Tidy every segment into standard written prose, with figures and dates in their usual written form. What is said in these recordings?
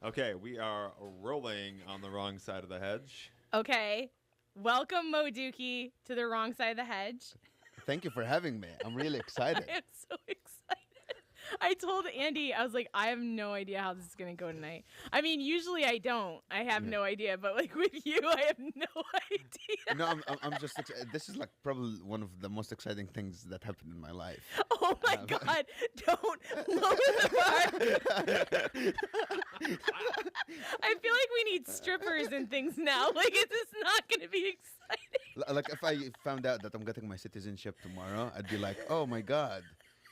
Okay, we are rolling on the wrong side of the hedge. Okay. Welcome, Mo Doukhi, to the wrong side of the hedge. Thank you for having me. I'm really excited. I am so excited. I told Andy, I was like, I have no idea how this is going to go tonight. I mean, usually I don't. I have no idea. But like with you, I have no idea. No, I'm just. This is like probably one of the most exciting things that happened in my life. Oh my God! Don't lower the bar. I feel like we need strippers and things now. Like, it's just not going to be exciting. Like if I found out that I'm getting my citizenship tomorrow, I'd be like, oh my God,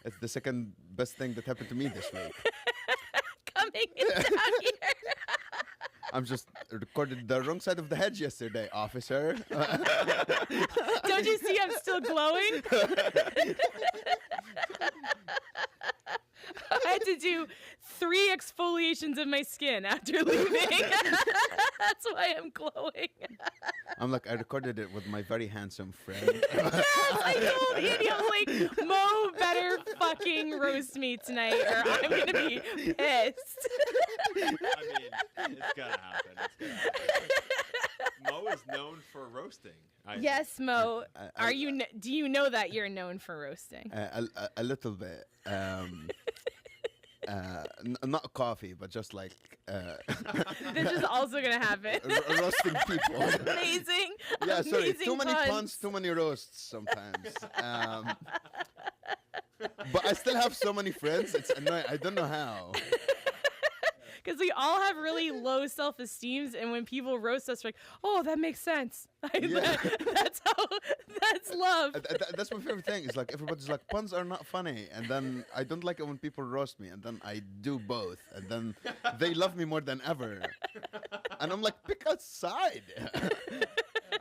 it's the second best thing that happened to me this week. Coming down here. I'm just recorded the wrong side of the hedge yesterday, officer. Don't you see I'm still glowing? I had to do 3 exfoliations of my skin after leaving. That's why I'm glowing. I'm like, I recorded it with my very handsome friend. Yes, I told Andy, I was like, Mo better fucking roast me tonight or I'm going to be pissed. I mean, it's gonna happen. It's gonna happen. Mo is known for roasting. Yes, Mo. Do you know that you're known for roasting? A little bit. Not coffee, but just like This is also gonna happen. Roasting people. Amazing. Yeah, sorry. Amazing Too many puns, too many roasts sometimes. But I still have so many friends. It's annoying. I don't know how. Because we all have really low self-esteems, and when people roast us, we're like, oh, that makes sense. That's love. That's my favorite thing. It's like everybody's like, puns are not funny. And then I don't like it when people roast me. And then I do both. And then they love me more than ever. And I'm like, pick a side.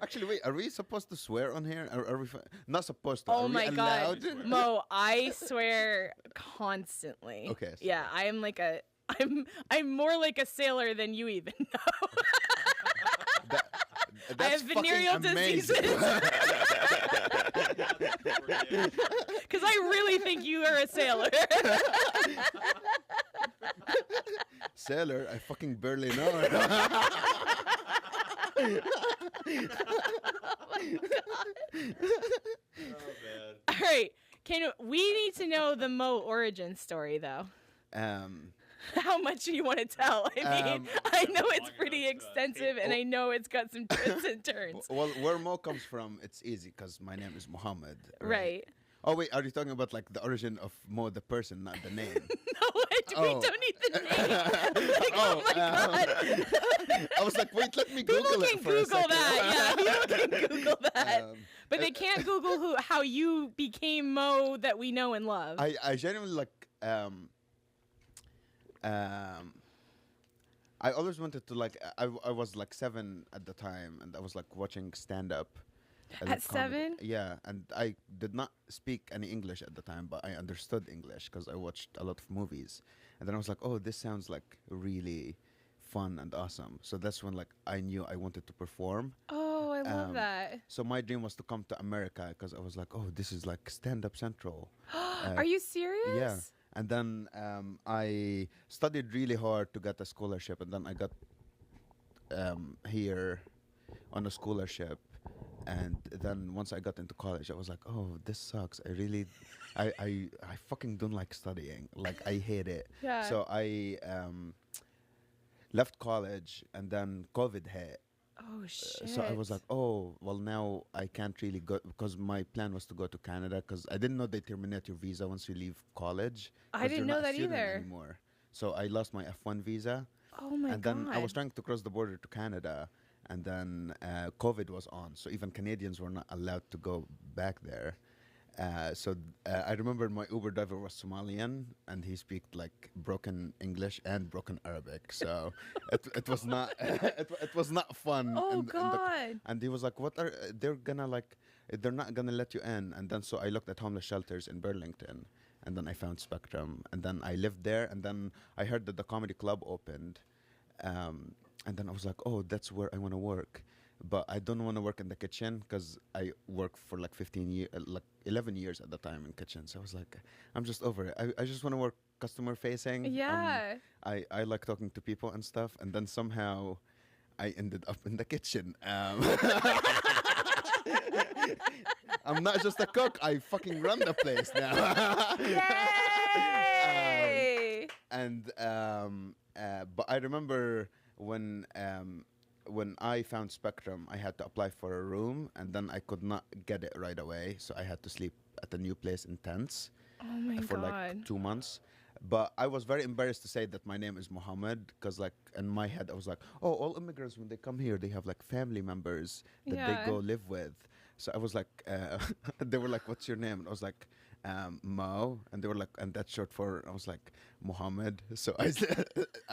Actually, wait, are we supposed to swear on here? Are we not supposed to? Oh are my we God. allowed? Mo, I swear constantly. Okay. So. Yeah, I am like I'm more like a sailor than you even know. I have venereal diseases. Because I really think you are a sailor. Sailor? I fucking barely know. Oh my God. Oh man. All right. We need to know the Mo origin story, though. How much do you want to tell? I mean, I know it's pretty extensive, and I know it's got some twists and turns. Well, where Mo comes from, it's easy because my name is Muhammad. Right. Oh, wait, are you talking about like the origin of Mo, the person, not the name? No, we don't need the name. Like, oh my God. I was like, wait, let me Google it for a second. Yeah, people can Google that. But they can't Google how you became Mo that we know and love. I genuinely like... I always wanted to like I was like 7 at the time, and I was like watching stand-up at 7. Yeah, and I did not speak any English at the time, but I understood English because I watched a lot of movies. And then I was like, oh, this sounds like really fun and awesome. So that's when like I knew I wanted to perform. Oh, I love that. So my dream was to come to America because I was like, oh, this is like stand-up central. Are you serious? Yeah. And then I studied really hard to get a scholarship, and then I got here on a scholarship. And then once I got into college, I was like, oh, this sucks. I fucking don't like studying. Like, I hate it. Yeah. So I left college, and then COVID hit. Oh, shit. So I was like, oh, well, now I can't really go, because my plan was to go to Canada, because I didn't know they terminate your visa once you leave college. I didn't know that either. Anymore. So I lost my F1 visa. Oh, my God. And then I was trying to cross the border to Canada, and then COVID was on. So even Canadians were not allowed to go back there. So I remember my Uber driver was Somalian, and he speak like broken English and broken Arabic. So it was not it was not fun. Oh, God! And he was like, "What are they're gonna like? They're not gonna let you in." And then so I looked at homeless shelters in Burlington, and then I found Spectrum, and then I lived there, and then I heard that the comedy club opened, and then I was like, "Oh, that's where I want to work." But I don't want to work in the kitchen because I worked for like 15 years, like 11 years at the time in kitchen. So I was like, I'm just over it. I just want to work customer facing. Yeah. I like talking to people and stuff, and then somehow I ended up in the kitchen. I'm not just a cook. I fucking run the place now. Yay! But I remember when I found Spectrum, I had to apply for a room, and then I could not get it right away, so I had to sleep at a new place in tents for like 2 months. But I was very embarrassed to say that my name is Muhammad, because like in my head I was like, oh, all immigrants when they come here they have like family members that they go live with. So I was like, they were like, what's your name? And I was like, Mo. And they were like, and that's short for, I was like, Muhammad. So I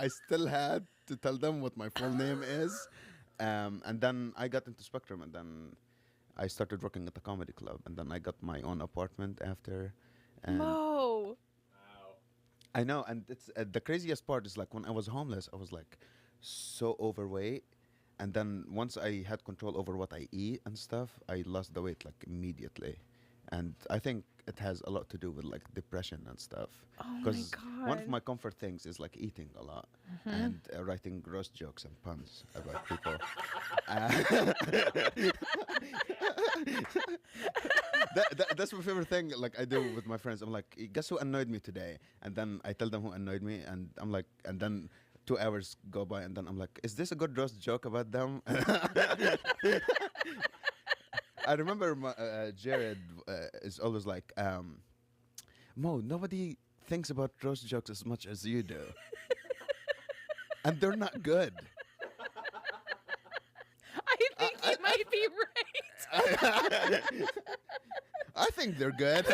still had to tell them what my full name is. And then I got into Spectrum, and then I started working at the comedy club, and then I got my own apartment after. Mo. I know, and it's the craziest part is like when I was homeless, I was like so overweight. And then once I had control over what I eat and stuff, I lost the weight like immediately. And I think it has a lot to do with like depression and stuff. Oh my Because God. one of my comfort things is like eating a lot and writing gross jokes and puns about people. That's my favorite thing. Like I do with my friends. I'm like, guess who annoyed me today? And then I tell them who annoyed me, and I'm like, and then 2 hours go by, and then I'm like, is this a good roast joke about them? I remember Jared is always like, Mo, nobody thinks about roast jokes as much as you do. And they're not good. I think you might be right. I think they're good.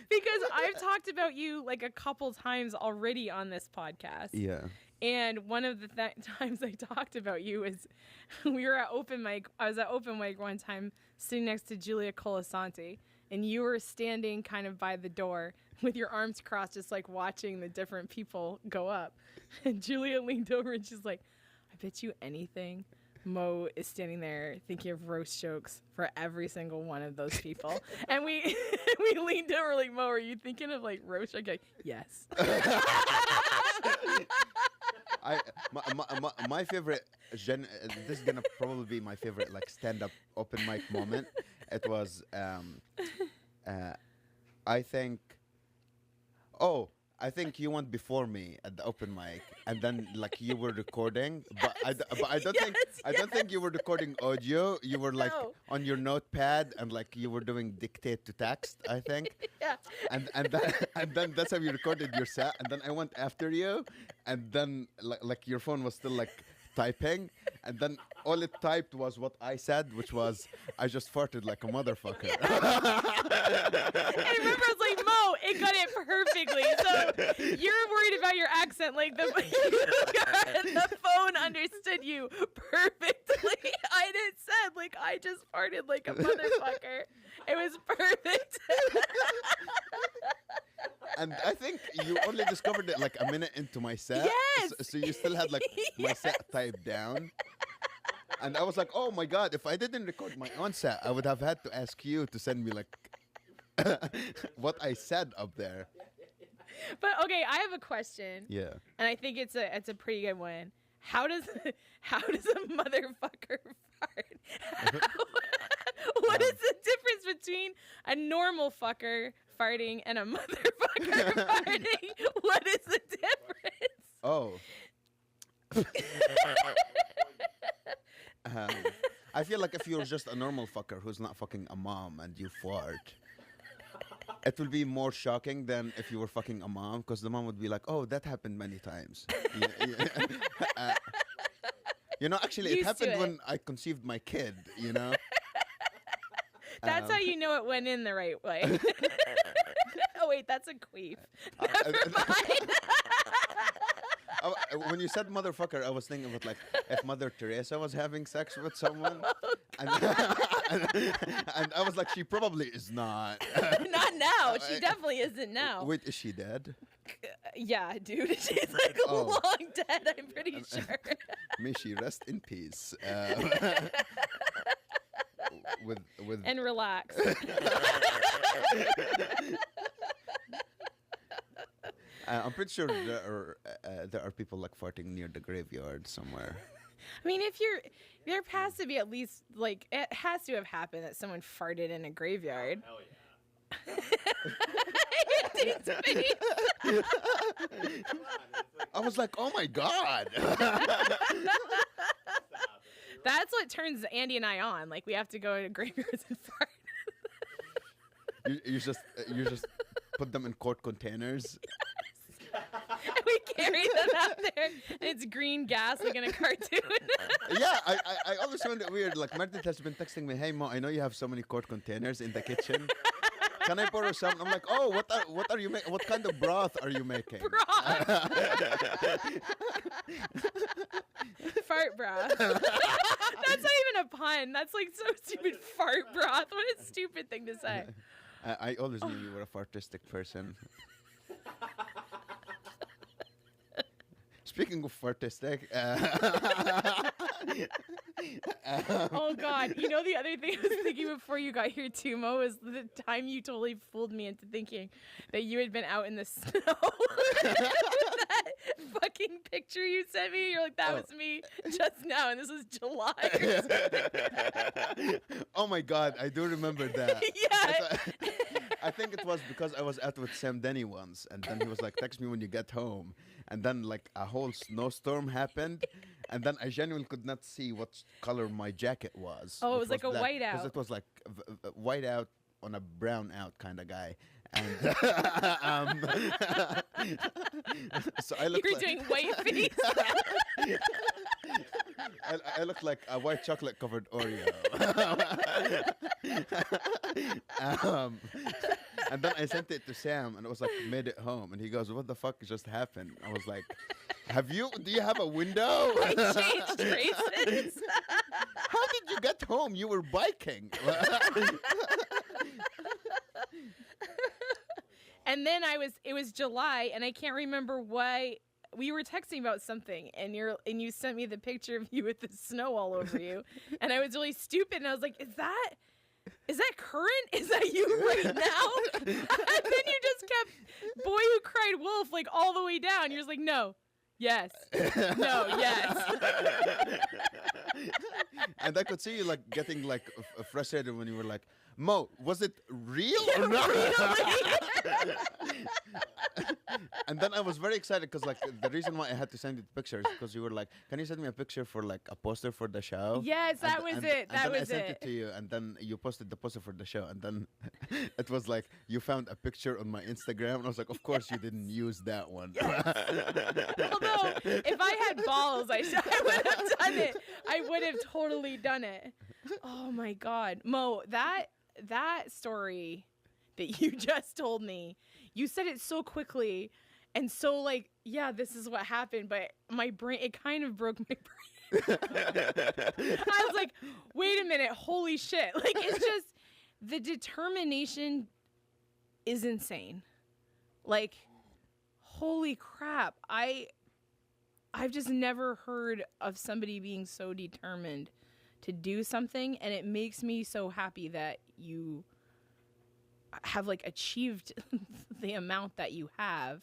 Because I've talked about you like a couple times already on this podcast. Yeah. And one of the times I talked about you is we were at open mic. I was at open mic one time sitting next to Julia Colasanti, and you were standing kind of by the door with your arms crossed, just like watching the different people go up. And Julia leaned over and she's like, I bet you anything Mo is standing there thinking of roast jokes for every single one of those people. And we leaned over like, Mo, are you thinking of like roast jokes? Like, yes. My favorite this is gonna probably be my favorite like stand-up open mic moment. It was I think you went before me at the open mic, and then like you were recording, but I don't think you were recording audio. You were like on your notepad, and like you were doing dictate to text, I think. Yeah. And then that's how you recorded your set. And then I went after you, and then like your phone was still like typing, and then all it typed was what I said, which was I just farted like a motherfucker. Yeah. I remember I was like, Mo, it got it perfectly. So you're worried about your accent, like the phone understood you perfectly. I didn't said like I just farted like a motherfucker. It was perfect. And I think you only discovered it like a minute into my set. Yes. So you still had like my set typed down. And I was like, oh my God, if I didn't record my own set, I would have had to ask you to send me like what I said up there. But okay, I have a question. Yeah. And I think it's a pretty good one. How does a motherfucker fart? What is the difference between a normal fucker farting and a motherfucker farting? What is the difference? Oh. I feel like if you're just a normal fucker who's not fucking a mom and you fart, it will be more shocking than if you were fucking a mom, because the mom would be like, oh, that happened many times. You know, actually, it happened when I conceived my kid, you know? That's how you know it went in the right way. Oh, wait, that's a queef. Never mind. When you said motherfucker, I was thinking about like if Mother Teresa was having sex with someone. And I was like, she probably is not. Not now. She definitely isn't now. Wait, is she dead? Yeah, dude. She's like long dead, I'm pretty sure. May she rest in peace. And relax. I'm pretty sure there are people like farting near the graveyard somewhere. I mean, there has to be at least like it has to have happened that someone farted in a graveyard. Hell yeah. I was like, oh my god. That's what turns Andy and I on. Like we have to go to graveyards and fart. you just put them in quart containers. And we carry them out there, and it's green gas like in a cartoon. Yeah, I always found it weird. Like Meredith has been texting me, "Hey Mo, I know you have so many quart containers in the kitchen. Can I borrow some?" I'm like, "Oh, what are you making? What kind of broth are you making?" Broth. Fart broth. That's not even a pun. That's like so stupid. Fart broth. What a stupid thing to say. I always knew you were a fartistic person. Speaking of fartistic, oh God! You know the other thing I was thinking before you got here too, Mo, is the time you totally fooled me into thinking that you had been out in the snow. That fucking picture you sent me, you're like, that was me just now, and this was July. Oh my God, I do remember that. Yeah. I think it was because I was out with Sam Denny once, and then he was like, "Text me when you get home." And then like a whole snowstorm happened, and then I genuinely could not see what color my jacket was. Oh, it was like a black, whiteout. because it was like white out on a brown out kind of guy. And so I looked. You were doing white face. I looked like a white chocolate covered Oreo. And then I sent it to Sam, and it was like, "Made it home," and he goes, "What the fuck just happened?" I was like, do you have a window?" I changed races. How did you get home? You were biking. And then it was July, and I can't remember why we were texting about something, and you sent me the picture of you with the snow all over you, and I was really stupid, and I was like, is that current? Is that you right now? And then you just kept Boy Who Cried Wolf like all the way down. You're just like, no, yes, no, yes. And I could see you like getting like frustrated when you were like, "Mo, was it real or not?" And then I was very excited because like the reason why I had to send you the picture is because you were like, "Can you send me a picture for like a poster for the show?" Yes, that was it. That was I sent it to you, and then you posted the poster for the show, and then it was like you found a picture on my Instagram, and I was like, "Of course you didn't use that one." Although if I had balls, I would have done it. I would have totally done it. Oh my God, Mo, that story that you just told me, you said it so quickly and so like, yeah, this is what happened, but my brain, it kind of broke my brain. I was like, wait a minute, holy shit. Like, it's just, the determination is insane. Like, holy crap. I've just never heard of somebody being so determined to do something, and it makes me so happy that you have like achieved the amount that you have,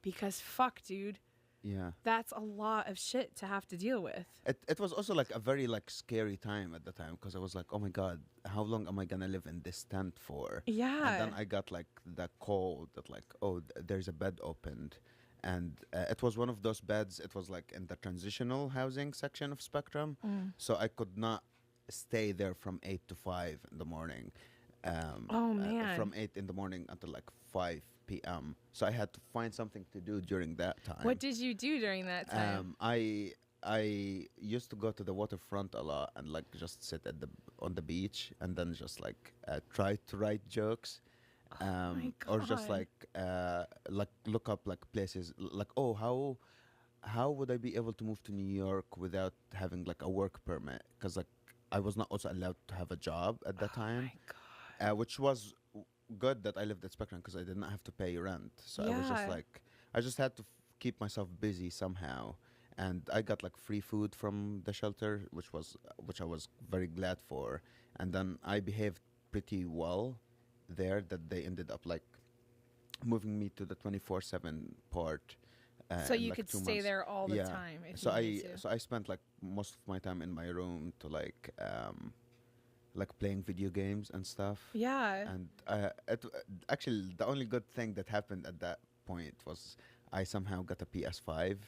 because fuck, dude. Yeah. That's a lot of shit to have to deal with. It was also like a very like scary time at the time, because I was like, oh my God, how long am I gonna live in this tent for? Yeah. And then I got like the call that like, oh, there's a bed opened. And it was one of those beds, it was like in the transitional housing section of Spectrum. So I could not stay there from 8 to 5 in the morning. Oh, man. From 8 in the morning until like 5 p.m. So I had to find something to do during that time. What did you do during that time? I used to go to the waterfront a lot and like just sit on the beach and then just like try to write jokes. My Or just God. like look up like places like, oh, how would I be able to move to New York without having like a work permit? Because like I was not also allowed to have a job at that time. My God. Which was good that I lived at Spectrum because I did not have to pay rent. So I was just Yeah. like, I just had to keep myself busy somehow. And I got like free food from the shelter, which I was very glad for. And then I behaved pretty well there, that they ended up like moving me to the 24/7 part. So in you like could 2 stay months. there all the Yeah. time if So you I needed to. so I spent like most of my time in my room to like playing video games and stuff. Yeah. And actually the only good thing that happened at that point was I somehow got a PS5.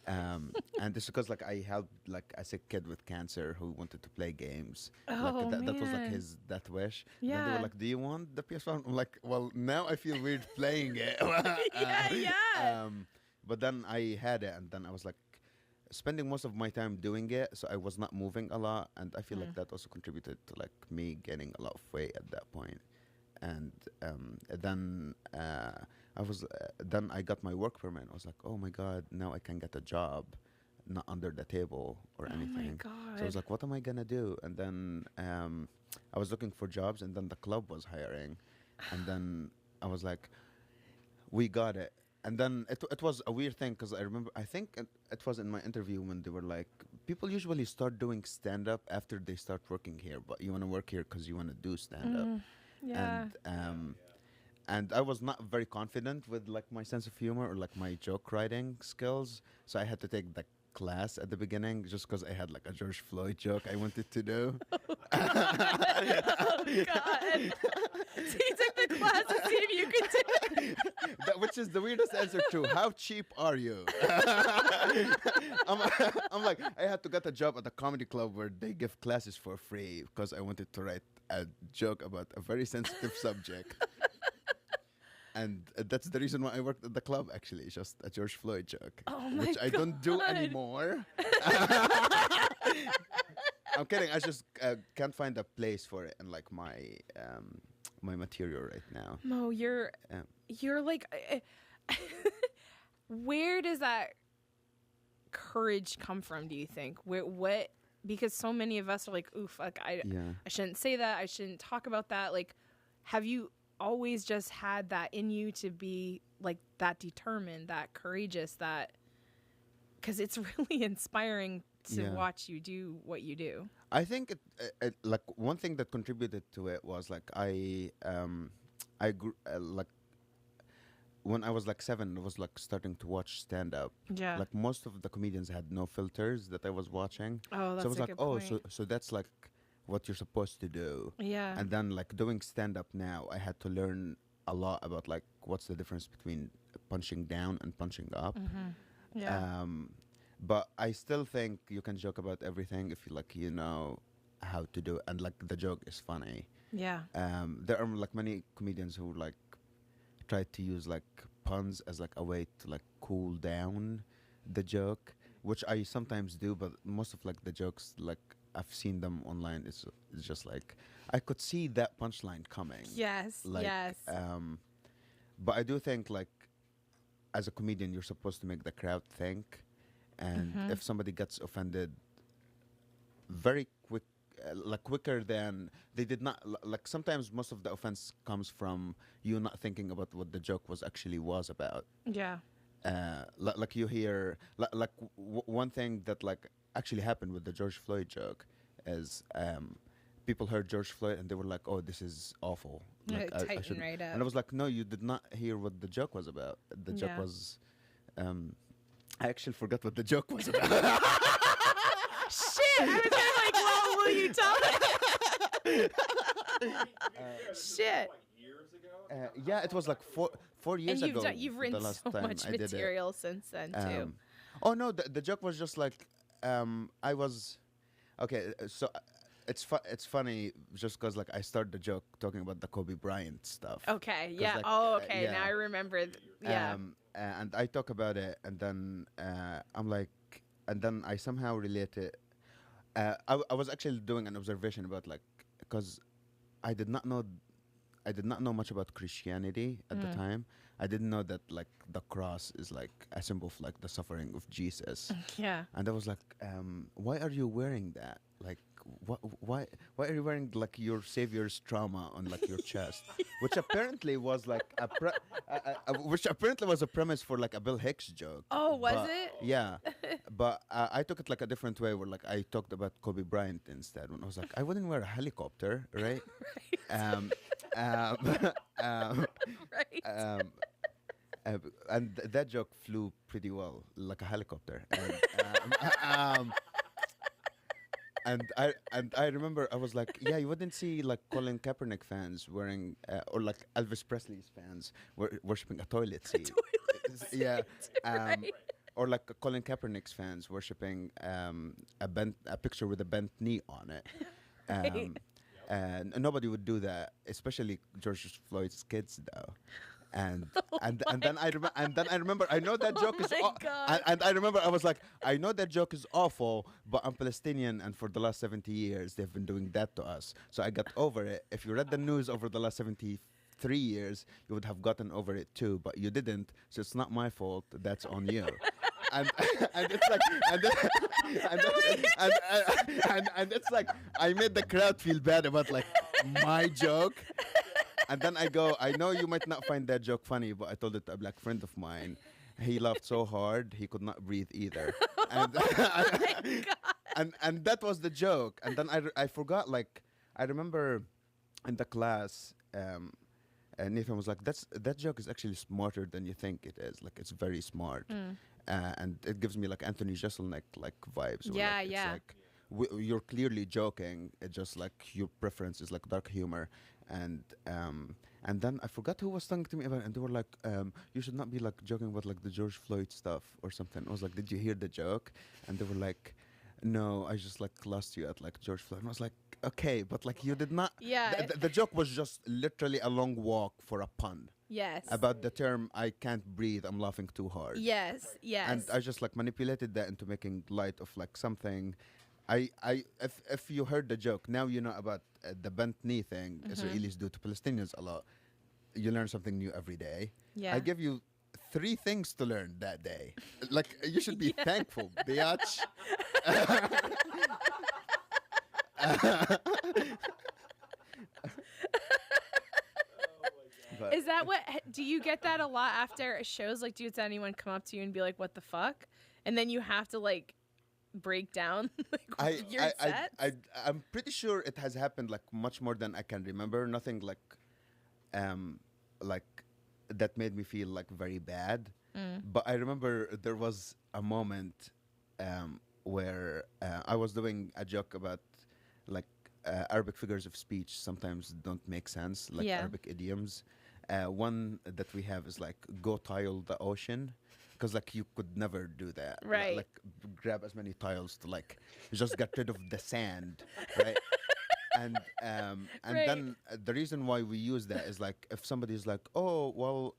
And this is because like I helped like a sick kid with cancer who wanted to play games. Oh, Like that was like man. his death wish. Then they Yeah. were like, "Do you want the PS5?" I'm like, "Well, now I feel weird playing it." Yeah. But then I had it, and then I was like spending most of my time doing it, so I was not moving a lot, and I feel like that also contributed to like me gaining a lot of weight at that point. And then I got my work permit. I was like, oh my god, now I can get a job, not under the table or anything. Oh my god. So I was like, what am I gonna do? And then I was looking for jobs, and then the club was hiring, and then I was like, we got it. And then it was a weird thing because I think it was in my interview when they were like, people usually start doing stand up after they start working here, but you want to work here because you want to do stand up. Yeah. And I was not very confident with like my sense of humor or like my joke writing skills, so I had to take the class at the beginning just because I had like a George Floyd joke I wanted to do. Oh god. So you took the class to see if you could do it. Which is the weirdest answer to how cheap are you? I'm like, I had to get a job at a comedy club where they give classes for free because I wanted to write a joke about a very sensitive subject. And that's the reason why I worked at the club, actually, just a George Floyd joke, Oh my which I don't do God. anymore. I'm kidding. I just can't find a place for it in like my material right now. Mo, you're like, where does that courage come from? Do you think? What? Because so many of us are like, oof, like I shouldn't say that. I shouldn't talk about that. Like, have you always just had that in you to be like that determined, that courageous, that? Because it's really inspiring to watch you do what you do. I think it like one thing that contributed to it was like I grew like when I was like 7, I was like starting to watch stand up. Yeah. Like most of the comedians had no filters that I was watching. Oh, that's so I was a like, good oh, point. so that's like what you're supposed to do. Yeah. And then like doing stand up now, I had to learn a lot about like what's the difference between punching down and punching up. Mm-hmm. Yeah. But I still think you can joke about everything if you like you know how to do it, and like the joke is funny. Yeah. There are like many comedians who like try to use like puns as like a way to like cool down the joke, which I sometimes do, but most of like the jokes like I've seen them online, it's just like I could see that punchline coming. Yes. Like, yes. But I do think like as a comedian you're supposed to make the crowd think, and if somebody gets offended very quick, like quicker than they did not, like sometimes most of the offense comes from you not thinking about what the joke was about. Yeah. Like you hear one thing that like actually happened with the George Floyd joke is people heard George Floyd and they were like, oh, this is awful. Like, I Tighten shouldn't. right up. And I was like, no, you did not hear what the joke was about. The joke was I actually forgot what the joke was about. Shit! I was kind of like, well, will you tell me? Shit. Yeah, it was like 4 years And ago. you've written the last so time much I did it. material since then, too. Oh no, the joke was just like I was okay. So it's funny just because like I started the joke talking about the Kobe Bryant stuff. Okay, yeah. like, okay, yeah. now I remember. Yeah. And I talk about it, and then I'm like, and then I somehow relate it. I was actually doing an observation about like because I did not know much about Christianity at the time. I didn't know that like the cross is like a symbol of like the suffering of Jesus. Yeah. And I was like, why are you wearing that? Like, why are you wearing like your savior's trauma on like your chest? Which apparently was like which apparently was a premise for like a Bill Hicks joke. Oh, was But- it? Yeah, but I took it like a different way, where like I talked about Kobe Bryant instead. When I was like, I wouldn't wear a helicopter, right? Right. Um, Right. And that joke flew pretty well, like a helicopter. And I remember I was like, yeah, you wouldn't see like Colin Kaepernick fans wearing, or like Elvis Presley's fans worshipping a toilet seat. Yeah, Right. or like Colin Kaepernick's fans worshipping a picture with a bent knee on it. Right. And nobody would do that, especially George Floyd's kids, though. And and then I remember I know that joke is my God. and I remember I was like, I know that joke is awful, but I'm Palestinian, and for the last 70 years they've been doing that to us. So I got over it. If you read the news over the last 73 years, you would have gotten over it too, but you didn't. So it's not my fault. That's on you. And and it's like and it's like I made the crowd feel bad about like my joke. And then I go, I know you might not find that joke funny, but I told it to a black friend of mine. He laughed so hard he could not breathe either. And and that was the joke. And then I forgot, like, I remember in the class, Nathan was like, that joke is actually smarter than you think it is. Like, it's very smart. And it gives me like Anthony Jeselnik like vibes. Where, Yeah, like, yeah. It's like, you're clearly joking. It's just like your preference is like dark humor. And then I forgot who was talking to me about it, and they were like, you should not be like joking about like the George Floyd stuff or something. I was like, did you hear the joke? And they were like, no, I just like lost you at like George Floyd. And I was like, okay, but like you did not. Yeah. The joke was just literally a long walk for a pun Yes. about the term I can't breathe, I'm laughing too hard. Yes. Yes. And I just like manipulated that into making light of like something. If you heard the joke, now you know about the bent knee thing Israelis do to Palestinians a lot. You learn something new every day. Yeah. I give you 3 things to learn that day. Like, you should be thankful, biatch. Is that what? Do you get that a lot after shows? Like, does anyone come up to you and be like, "What the fuck?" And then you have to like break down like your sets? I'm pretty sure it has happened like much more than I can remember. Nothing like that made me feel like very bad. But I remember there was a moment where I was doing a joke about like Arabic figures of speech sometimes don't make sense, like Arabic idioms. One that we have is like go tile the ocean, because like you could never do that. Right. Like grab as many tiles to like just get rid of the sand, right? And Right. then the reason why we use that is like if somebody's like, oh well,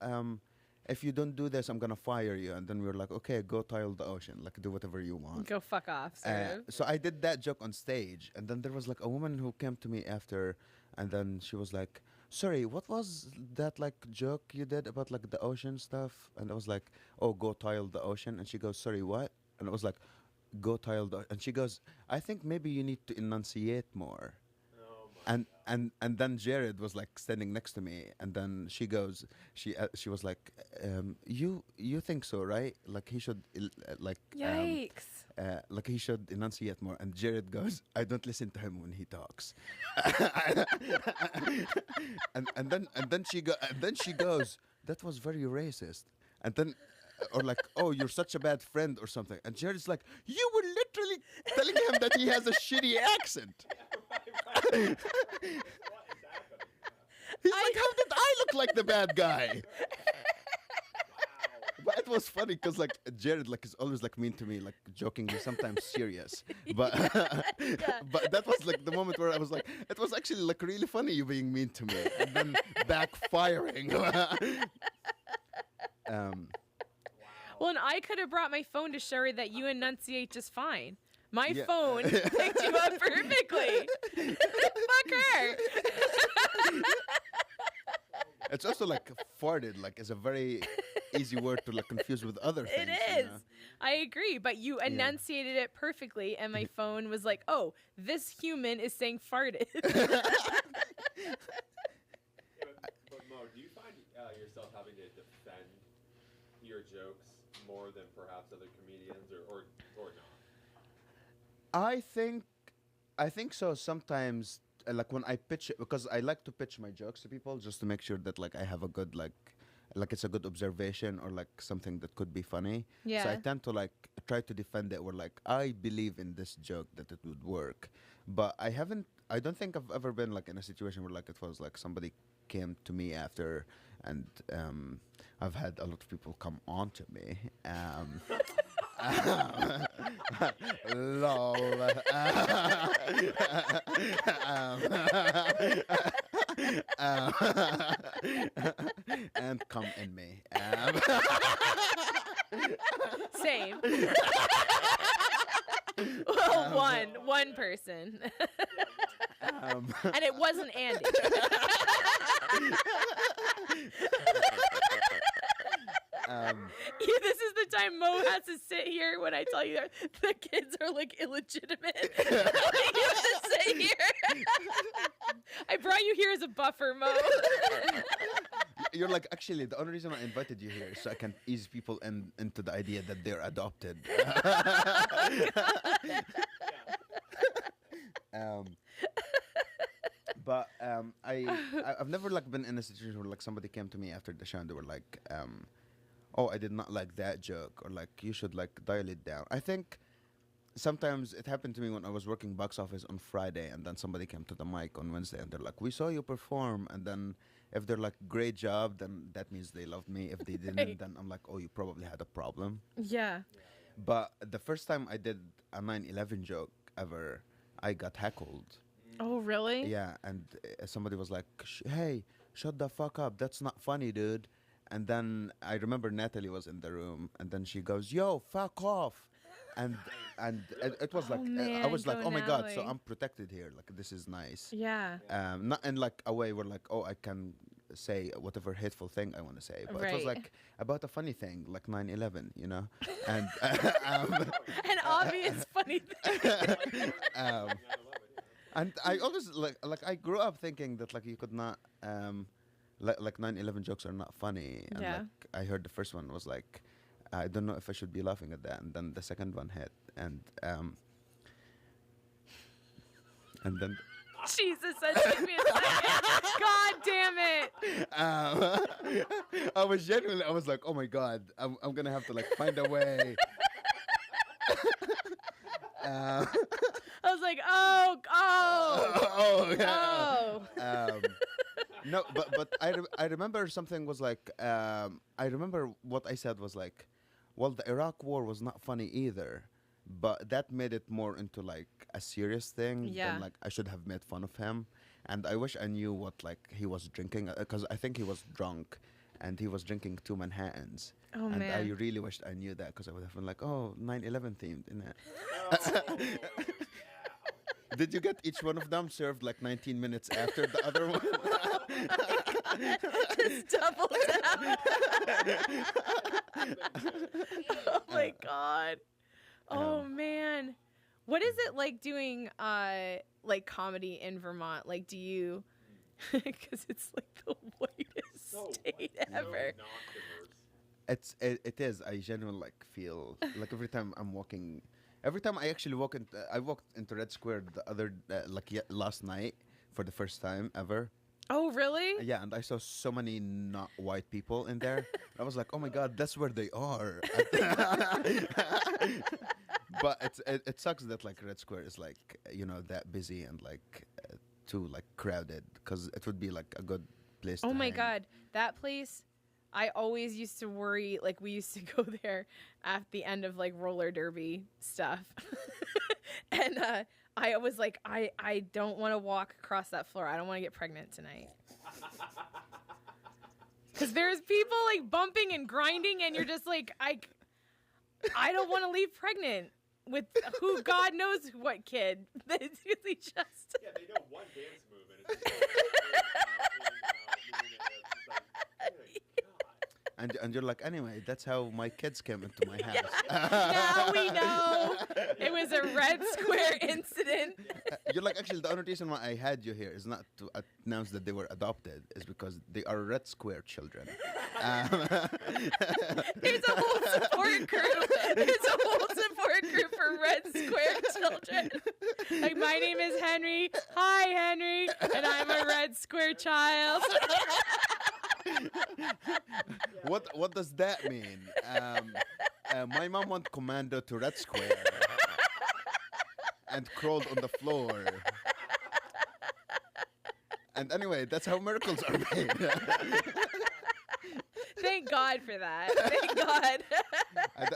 if you don't do this, I'm gonna fire you. And then we're like, okay, go tile the ocean, like do whatever you want. Go fuck off. Sort of. So I did that joke on stage, and then there was like a woman who came to me after, and then she was like, sorry, what was that like joke you did about like the ocean stuff? And I was like, oh, go tile the ocean. And she goes, sorry, what? And I was like, go tile the. And she goes, I think maybe you need to enunciate more. And then Jared was like standing next to me, and then she goes, she was like, you think so, right? Like he should like Yikes. like he should enunciate more. And Jared goes, I don't listen to him when he talks. and then she goes, that was very racist. And then or like, oh, you're such a bad friend or something. And Jared's like, you were literally telling him that he has a shitty accent. He's like, how did I look like the bad guy? But it was funny because like Jared like is always like mean to me, like jokingly, sometimes serious. But but that was like the moment where I was like, it was actually like really funny you being mean to me and then backfiring. Well, and I could have brought my phone to show her that you enunciate just fine. My Yeah. phone picked you up perfectly. Fuck her. It's also like farted, like is a very easy word to like confuse with other things. It is. I agree, but you enunciated it perfectly, and my phone was like, "Oh, this human is saying farted." But Mo, do you find yourself having to defend your jokes more than perhaps other comedians, or not? I think so sometimes. Like when I pitch it, because I like to pitch my jokes to people just to make sure that like I have a good like like it's a good observation or like something that could be funny. Yeah. So I tend to like try to defend it, or like I believe in this joke that it would work, but I don't think I've ever been like in a situation where like it was like somebody came to me after, and I've had a lot of people come on to me. Lol. And come in me. Same. Well, one person. And it wasn't Andy. This is the time Mo has to sit here when I tell you that the kids are like illegitimate. You have to sit here. I brought you here as a buffer, Mo. You're like, actually, the only reason I invited you here is so I can ease people into the idea that they're adopted. But I've never like been in a situation where like somebody came to me after the show and they were like, oh, I did not like that joke, or like you should like dial it down. I think sometimes it happened to me when I was working box office on Friday, and then somebody came to the mic on Wednesday and they're like, we saw you perform, and then if they're like, great job, then that means they loved me. If they didn't, Right. then I'm like, oh, you probably had a problem. Yeah. But the first time I did a 9/11 joke ever, I got heckled. Oh, really? Yeah, and somebody was like, hey, shut the fuck up. That's not funny, dude. And then I remember Natalie was in the room, and then she goes, yo, fuck off. And it was like, man, I was like, go oh my God, so Natalie. I'm protected here. Like, this is nice. Yeah. Not in like a way where like, oh, I can say whatever hateful thing I want to say. But it was Right. like about a funny thing, like 9/11, you know? And An obvious funny thing. and I always like I grew up thinking that like you could not like 9/11 jokes are not funny, and Yeah. like I heard the first one was like I don't know if I should be laughing at that, and then the second one hit, and then Jesus, that took me a second. God damn it. I was like, oh my God, I'm gonna have to like find a way. I was like, oh. Yeah. No, but I remember something was like I remember what I said was like, well, the Iraq War was not funny either, but that made it more into like a serious thing. Yeah. Than like I should have made fun of him, and I wish I knew what like he was drinking, because I think he was drunk, and he was drinking 2 Manhattans. Oh, and man. I really wished I knew that, because I would have been like, oh, 9/11 themed in it. Did you get each one of them served like 19 minutes after the other one? Just double down. Oh my God. Oh man. What is it like doing like comedy in Vermont? Like, do you, because it's like the whitest state ever. It is. I genuinely like feel like every time I'm walking, every time I actually walk in, I walked into Red Square the other last night for the first time ever. Oh, really? Yeah, and I saw so many not white people in there. I was like, oh my God, that's where they are. But it sucks that like Red Square is like, you know, that busy and like too like crowded, because it would be like a good place to Oh my hang. God, that place. I always used to worry, like we used to go there at the end of like roller derby stuff. And I was like, I don't want to walk across that floor. I don't want to get pregnant tonight. Because there's people like bumping and grinding, and you're just like, I don't want to leave pregnant with who God knows what kid. It's really just. Yeah, they know one dance move, and it's just And you're like, anyway, that's how my kids came into my house. Now we know it was a Red Square incident. You're like, actually, the only reason why I had you here is not to announce that they were adopted, is because they are Red Square children. There's a whole support group. There's a whole support group for Red Square children. Like, my name is Henry. Hi, Henry. And I'm a Red Square child. What does that mean? My mom went commando to Red Square and crawled on the floor. And anyway, that's how miracles are made. Thank God for that. Thank God.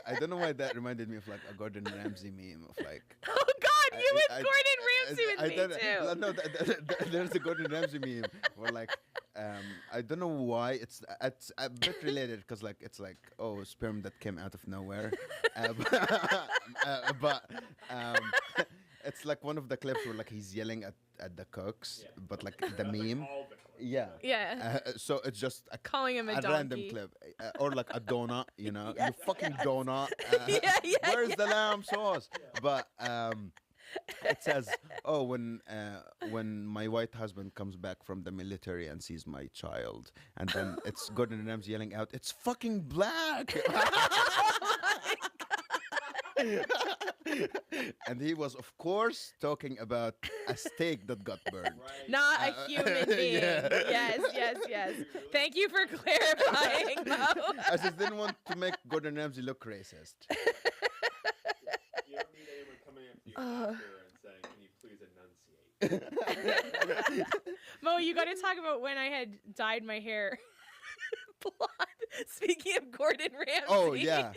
I don't know why that reminded me of like a Gordon Ramsay meme of like. Oh God, you and Gordon Ramsay with me too. No, there's a Gordon Ramsay meme where like I don't know why it's a bit related because like it's like sperm that came out of nowhere, but it's like one of the clips where like he's yelling at the cooks, but like the meme. Yeah. So it's just calling him a donkey. Random clip, or like a donut. You know, Yes. you fucking donut. Yeah, Where's the lamb sauce? But it says, when my white husband comes back from the military and sees my child, and then it's Gordon Ramsay yelling out, "It's fucking black!" And he was, of course, talking about a steak that got burned. Right. Not a human being. Yeah. Yes. Thank you for clarifying, Mo. I just didn't want to make Gordon Ramsay look racist. You don't need anyone coming up to you after and saying, "Can you please enunciate?" Mo, you got to talk about when I had dyed my hair blonde. Speaking of Gordon Ramsay. Oh yeah.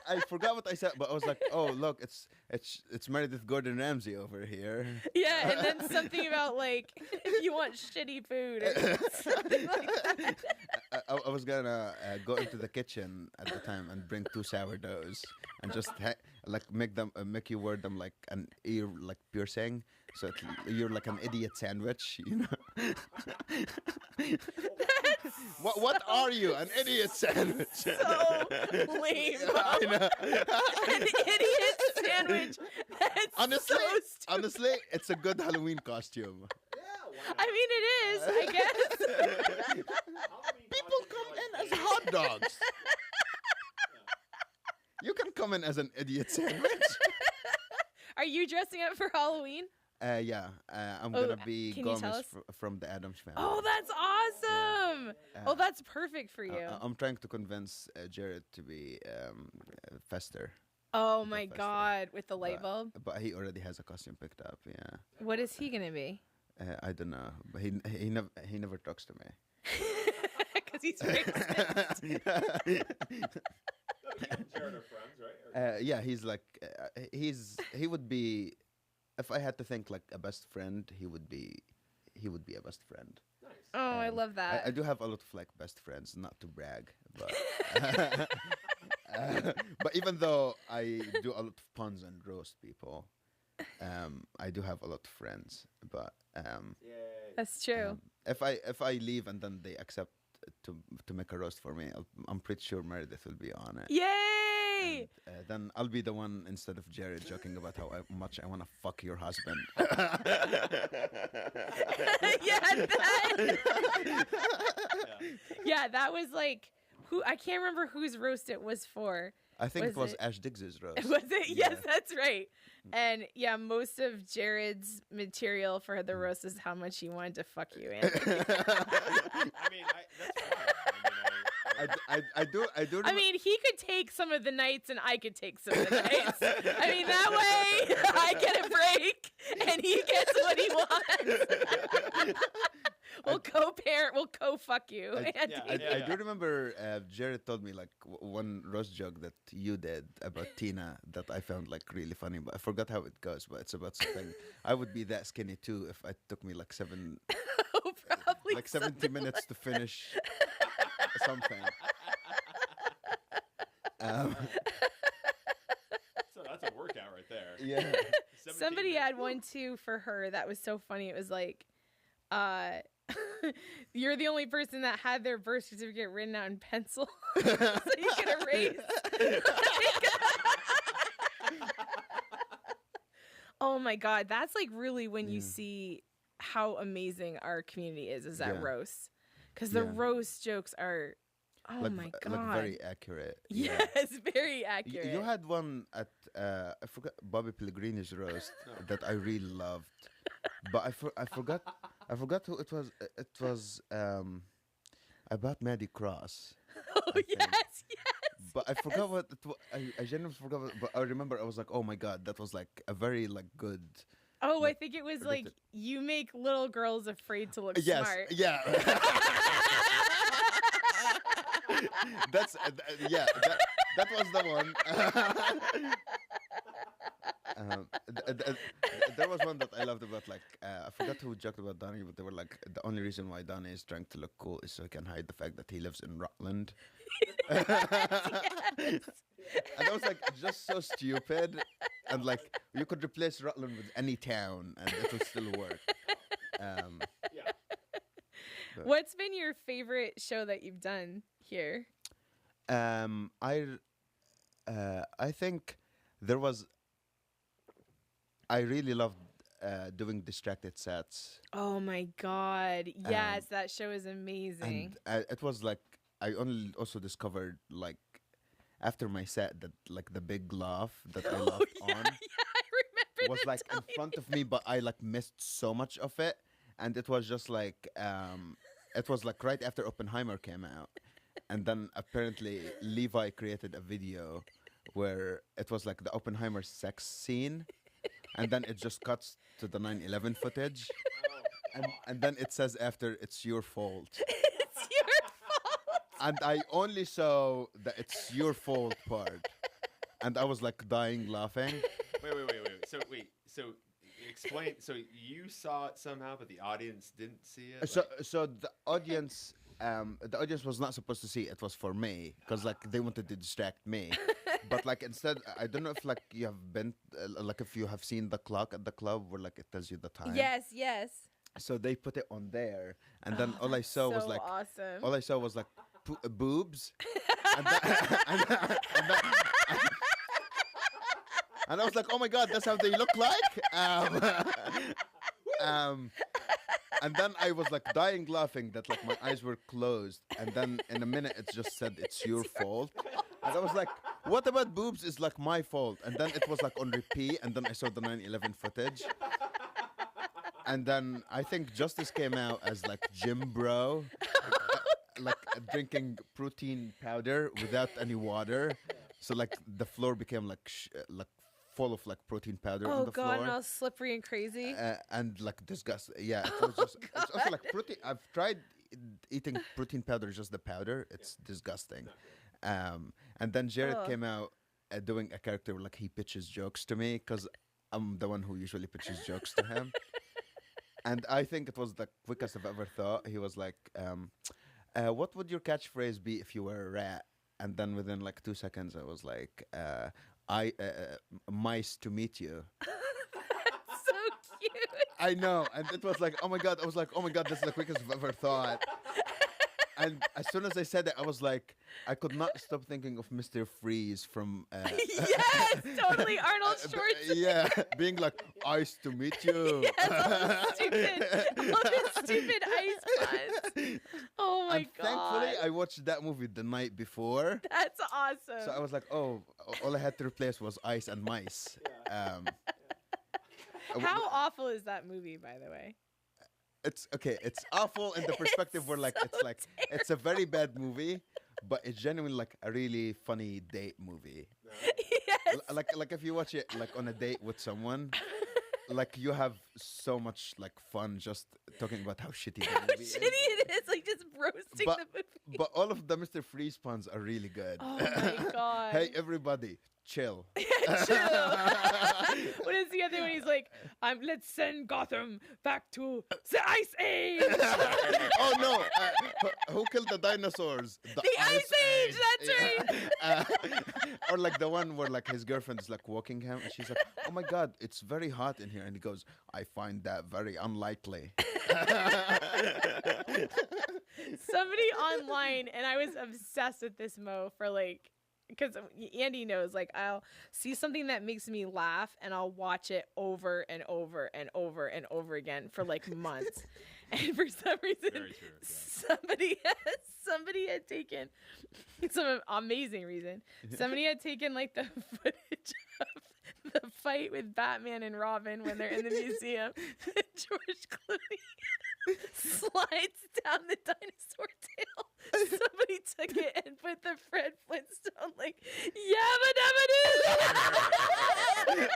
I forgot what I said, but I was like, "Oh look, it's Meredith Gordon Ramsay over here." Yeah, and then something about like if you want shitty food or something like that. I was gonna go into the kitchen at the time and bring 2 sourdoughs and just like make you wear them like an ear like piercing, so you're like an idiot sandwich, you know. What are you? An idiot sandwich? So lame. I know. An idiot sandwich. That's Honestly, it's a good Halloween costume. I mean, it is, I guess. People come in as hot dogs. You can come in as an idiot sandwich. Are you dressing up for Halloween? Yeah, I'm gonna be can you tell Gomez us? from the Addams Family. Oh, that's awesome. That's perfect for you. I'm trying to convince Jared to be Fester. Oh my God, with the light bulb. But he already has a costume picked up. Yeah. What is he gonna be? I don't know, but he never talks to me. Because he's racist. Jared are friends, right? Yeah, he's like he would be. If I had to think like a best friend, he would be a best friend. Nice. Oh, I love that. I do have a lot of like best friends, not to brag, but but even though I do a lot of puns and roast people, I do have a lot of friends. But Yay. That's true. if I leave and then they accept to make a roast for me, I'm pretty sure Meredith will be on it. Yay! And, then I'll be the one instead of Jared joking about how much I want to fuck your husband. Yeah, that was like I can't remember whose roast it was for. I think it was it? Ash Diggs's roast. Was it? Yeah. Yes, that's right. And yeah, most of Jared's material for the roast is how much he wanted to fuck you, Andy. I mean, that's fine. I do. I mean, he could take some of the nights and I could take some of the nights. I mean, that way I get a break and he gets what he wants. We'll co-parent, we'll co-fuck you. Andy. I do remember Jared told me like one roast joke that you did about Tina that I found like really funny, but I forgot how it goes. But it's about something. I would be that skinny too if it took me like Probably like 70 minutes to finish something. So that's a workout right there. Yeah. Somebody had one too for her that was so funny. It was like, you're the only person that had their birth certificate written out in pencil, so you can erase. Oh my God, that's like really when you see how amazing our community is at roast, because the roast jokes are, oh like, my God, like very accurate. Yes, very accurate. You had one at I forgot Bobby Pellegrini's roast that I really loved, but I forgot who it was. It was about Maddie Cross. Oh, I think. yes. But I forgot what it I genuinely forgot. But I remember I was like, oh my god, that was like a very like good. Oh, I think it was like you make little girls afraid to look smart. Yeah. That's yeah. That was the one. There was one that I loved about like I forgot who joked about Donnie, but they were like the only reason why Donnie is trying to look cool is so he can hide the fact that he lives in Rutland. Yes. And I was like just so stupid, and like you could replace Rutland with any town and it would still work. What's been your favorite show that you've done here? I think there was. I really loved doing distracted sets. Oh my god! Yes, that show is amazing. And it was like I only also discovered like after my set that like the big laugh that I laughed on I remember was like in front of me, but I like missed so much of it, and it was just like it was like right after Oppenheimer came out, and then apparently Levi created a video where it was like the Oppenheimer sex scene. And then it just cuts to the 9/11 footage. And then it says after, it's your fault. It's your fault. And I only saw the it's your fault part. And I was like dying laughing. Wait. So explain. So you saw it somehow, but the audience didn't see it? So the audience was not supposed to see it. It was for me. Because like they wanted to distract me. But like instead, I don't know if like you have been like if you have seen the clock at the club where like it tells you the time. Yes. So they put it on there, and then all I saw was like awesome. all I saw was like boobs, and I was like, oh my god, that's how they look like. And then I was like dying laughing that like my eyes were closed, and then in a minute it just said it's your fault. And I was like, what about boobs is like my fault? And then it was like on repeat, and then I saw the 9/11 footage. And then I think Justice came out as like Jim Bro, like drinking protein powder without any water. So like the floor became like full of like protein powder on the floor. Oh god, and all slippery and crazy. And like disgusting. Yeah, it was just it's also like protein. I've tried eating protein powder, just the powder. It's disgusting. And then Jared came out doing a character where like he pitches jokes to me because I'm the one who usually pitches jokes to him. And I think it was the quickest I've ever thought. He was like, what would your catchphrase be if you were a rat? And then within like 2 seconds, I was like, mice to meet you. That's so cute. I know. And it was like, oh my God. I was like, oh my God, this is the quickest I've ever thought. And as soon as I said it, I was like, I could not stop thinking of Mr. Freeze from... yes, totally, Arnold Schwarzenegger. Yeah, being like, ice to meet you. Yes, all the stupid ice puns. Oh my God. Thankfully, I watched that movie the night before. That's awesome. So I was like, oh, all I had to replace was ice and mice. How awful is that movie, by the way? It's okay. It's awful in the perspective where like it's like terrible. It's a very bad movie, but it's genuinely like a really funny date movie. Yes. Like if you watch it like on a date with someone, like you have so much like fun just talking about how shitty the movie is. Shitty it is, like just roasting the movie. But all of the Mr. Freeze puns are really good. Oh my God. Hey everybody, chill. Chill. What is the other one? He's like, let's send Gotham back to the Ice Age. Oh no! Who killed the dinosaurs? The Ice Age. That's right. Or like the one where like his girlfriend is like walking him, and she's like, "Oh my God, it's very hot in here," and he goes, "I find that very unlikely." Somebody online, and I was obsessed with this, Mo, for like. Because Andy knows, like, I'll see something that makes me laugh and I'll watch it over and over and over and over again for like months. And for some reason, somebody had taken some amazing reason. Somebody had taken like the footage of the fight with Batman and Robin when they're in the museum. George Clooney slides down the dinosaur tail Somebody took it and put the Fred Flintstone like yabba dabba doo.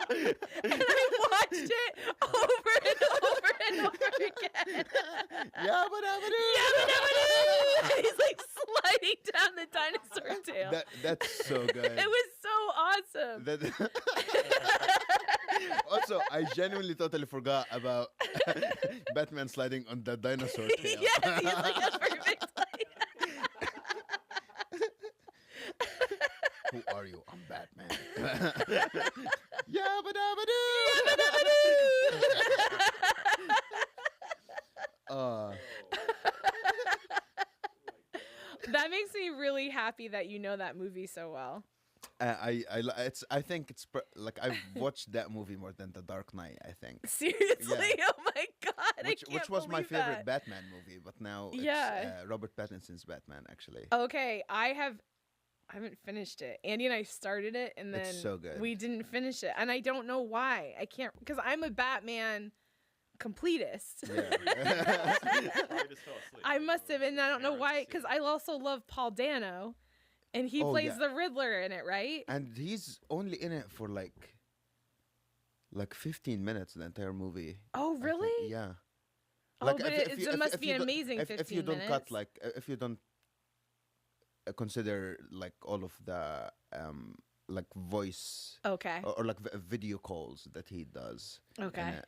And I watched it over and over and over again. Yabba dabba doo. Yabba dabba doo. And he's like sliding down the dinosaur tail. That's so good. It was so awesome. Also, I genuinely totally forgot about Batman sliding on the dinosaur tail. Yes, he's like a perfect slide. Who are you? I'm Batman. Yabba dabba doo. Yabba dabba doo. That makes me really happy that you know that movie so well. I think it's like I've watched that movie more than The Dark Knight. I think Seriously, Yeah. oh my god, which was my believe favorite that. Batman movie, but now Yeah. it's Robert Pattinson's Batman actually. Okay, I haven't finished it. Andy and I started it, and then It's so good. we didn't finish it, and I don't know why. I can't because I'm a Batman completist. Yeah. I must have, and I don't know why, because I also love Paul Dano, and he Oh, plays yeah. the Riddler in it, right? And he's only in it for like 15 minutes the entire movie. Oh, I think. really? Yeah. Oh, Like, but if you- it if- must if be you an don't- amazing 15 if you don't minutes. cut like if you don't consider like all of the like voice Okay. or like video calls that he does Okay. in it,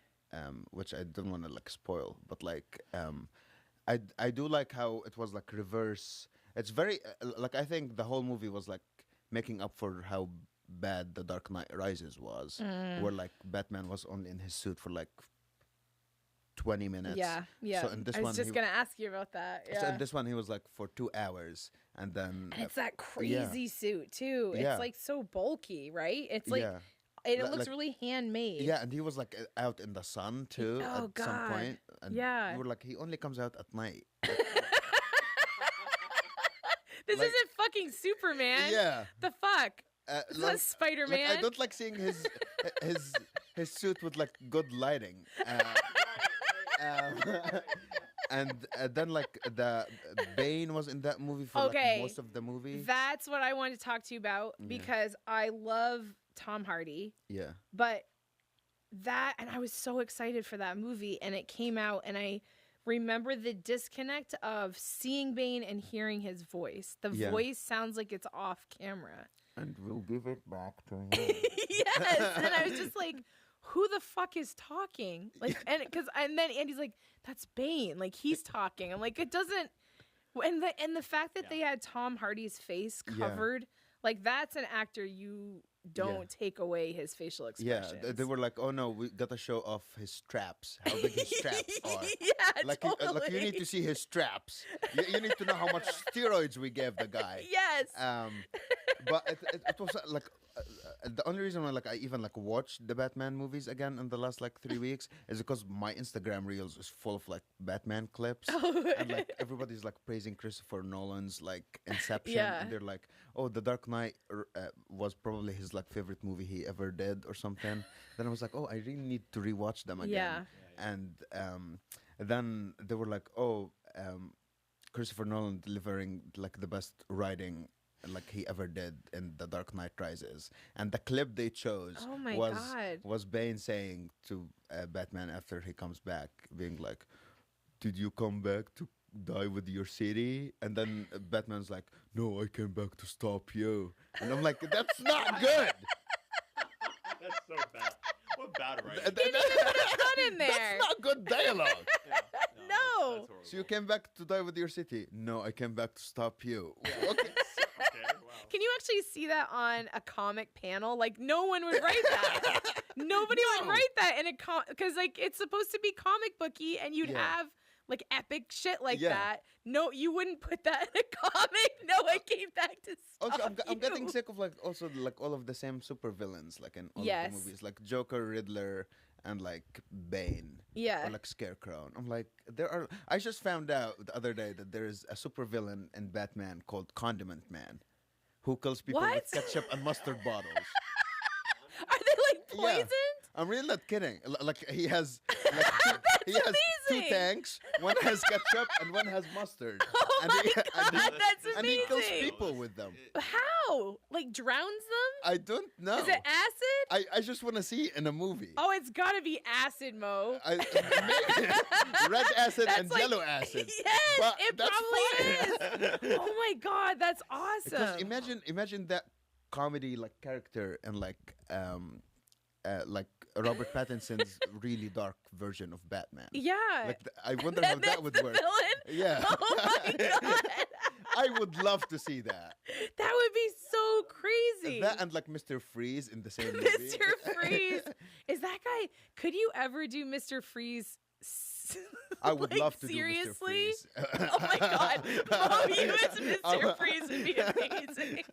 which I don't want to like spoil, but like I do like how it was like reverse. It's very like I think the whole movie was like making up for how bad The Dark Knight Rises was, where like Batman was only in his suit for like 20 minutes. Yeah, yeah. So in this I was one, just gonna ask you about that. So Yeah. in this one, he was like for 2 hours, and then And it's that crazy suit too. Yeah. It's like so bulky, right? It's like yeah, it Like- looks really handmade. yeah, and he was like out in the sun too Oh, at some God. point. And Yeah. you were like, he only comes out at night. This like- isn't fucking Superman. Yeah, The fuck? This is not Spider-Man. Like, I don't like seeing his suit with like good lighting. And then like the Bane was in that movie for Okay. like most of the movie. That's what I wanted to talk to you about because I love Tom Hardy, Yeah, but and I was so excited for that movie, and it came out, and I remember the disconnect of seeing Bane and hearing his voice. The Yeah. voice sounds like it's off camera. and we'll give it back to him. Yes, and I was just like, who the fuck is talking? Like, and then Andy's like, that's Bane. Like, he's talking. I'm like, it doesn't. And the fact that they had Tom Hardy's face covered, like, that's an actor you don't take away his facial Yeah, expressions. they were like, "Oh no, we gotta show off his straps. How big his straps are." Yeah, Like, totally. like you need to see his straps. You need to know how much steroids we gave the guy. Yes. But it was like the only reason why like I even like watched the Batman movies again in the last like 3 weeks is because my Instagram reels is full of like Batman clips and like everybody's like praising Christopher Nolan's like Inception Yeah. and they're like, oh, The Dark Knight was probably his like favorite movie he ever did or something. Then I was like, oh, I really need to rewatch them again. Yeah. And then they were like, oh, Christopher Nolan delivering like the best writing like he ever did in The Dark Knight Rises, and the clip they chose Oh my was God. was Bane saying to Batman after he comes back, being like, "Did you come back to die with your city?" And then Batman's like, "No, I came back to stop you." And I'm like, "That's not good." That's so bad. What bad writing? Put a gun in there. That's not good dialogue. Yeah, No. That's horrible. So you came back to die with your city? No, I came back to stop you. Okay. Okay, wow. Can you actually see that on a comic panel? Like, no one would write that. Nobody would No. write that in a because like it's supposed to be comic booky, and you'd Yeah. have like epic shit like Yeah. that. No, you wouldn't put that in a comic. No, I came back to stop Also, I'm getting you. sick of like also like all of the same supervillains like in all Yes. of the movies, like Joker, Riddler, and like Bane. Yeah. Or like Scarecrow. And I'm like, there are. I just found out the other day that there is a supervillain in Batman called Condiment Man, who kills people What? with ketchup and mustard bottles. Are they like Yeah. poisoned? I'm really not kidding. Like he has, like, he has two tanks. One has ketchup and one has mustard. Oh and my he, God, that's and he kills amazing. people with them. How? Like drowns them? I don't know. Is it acid? I just want to see it in a movie. Oh, it's gotta be acid, Mo. Red acid That's and like- yellow acid. Yes, But it that's probably fine. is. Oh my God, that's Because awesome. imagine that comedy like character and like Robert Pattinson's really dark version of Batman. Yeah. Like I wonder how that That's would the work. villain? Yeah. Oh my God. I would love to see that. That would be so crazy. That and like Mr. Freeze in the same movie. Mr. Freeze. Is that guy? Could you ever do Mr. Freeze? I would like, love to seriously? do Mr. Freeze. Oh my God. Mom, you as Mr. Freeze would be amazing.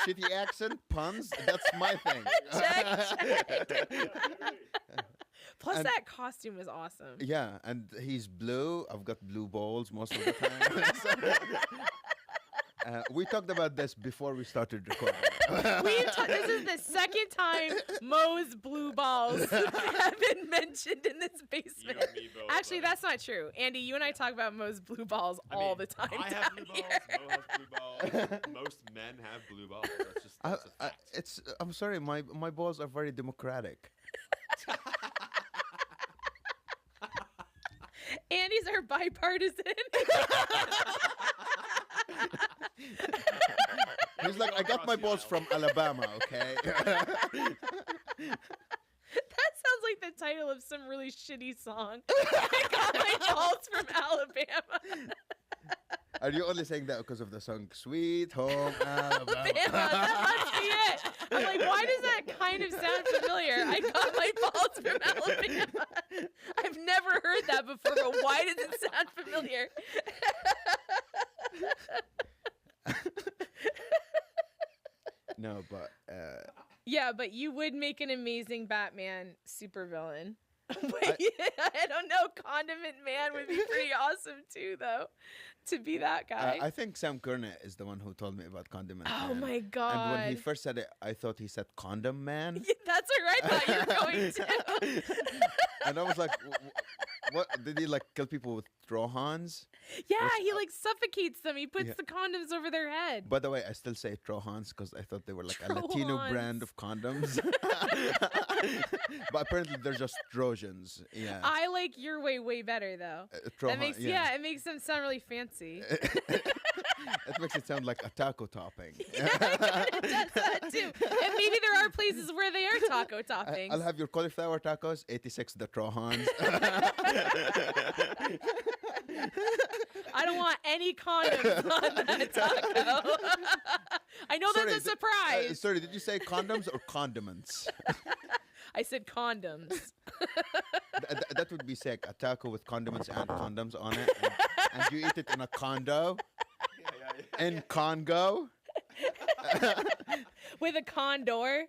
Shitty accent, puns, that's my thing. Check. Plus, And- that costume was awesome. Yeah, and he's blue. I've got blue balls most of the time. We talked about this before we started recording. This is the second time Mo's blue balls have been mentioned in this basement. You and me both, Actually, buddy. that's not true. Andy, you and I talk about Mo's blue balls I mean, all the time I have down blue balls. here. Mo has blue balls. Most men have blue balls. That's a fact. I'm sorry, my balls are very democratic. Andy's are bipartisan. He's like, I got my balls from Alabama, okay? That sounds like the title of some really shitty song. I got my balls from Alabama. Are you only saying that because of the song Sweet Home Alabama? Alabama, that must be it. I'm like, why does that kind of sound familiar? I got my balls from Alabama. I've never heard that before, but why does it sound familiar? No, but Yeah, but you would make an amazing Batman supervillain. I don't know. Condiment Man would be pretty awesome too, though, to be that guy. I think Sam Gurnett is the one who told me about Condiment Oh Man. my God. And when he first said it, I thought he said Condom Man. Yeah, that's where I thought you were going to. And I was like, what? Did he like kill people with Trohans? Yeah, he like suffocates them. He puts Yeah. the condoms over their head. By the way, I still say Trohans because I thought they were like a Latino Trohans. brand of condoms. But apparently they're just Trojans. Yeah. I like your way better though. That makes it makes them sound really fancy. It makes it sound like a taco topping. Yeah, it does that too. And maybe there are places where they are taco toppings. I'll have your cauliflower tacos, 86 the Trohans. I don't want any condoms on that taco. I know Sorry, that's a surprise. sorry, did you say condoms or condiments? I said condoms. That would be sick. A taco with condiments and condoms on it. And you eat it in a condo. In Congo. With a condor.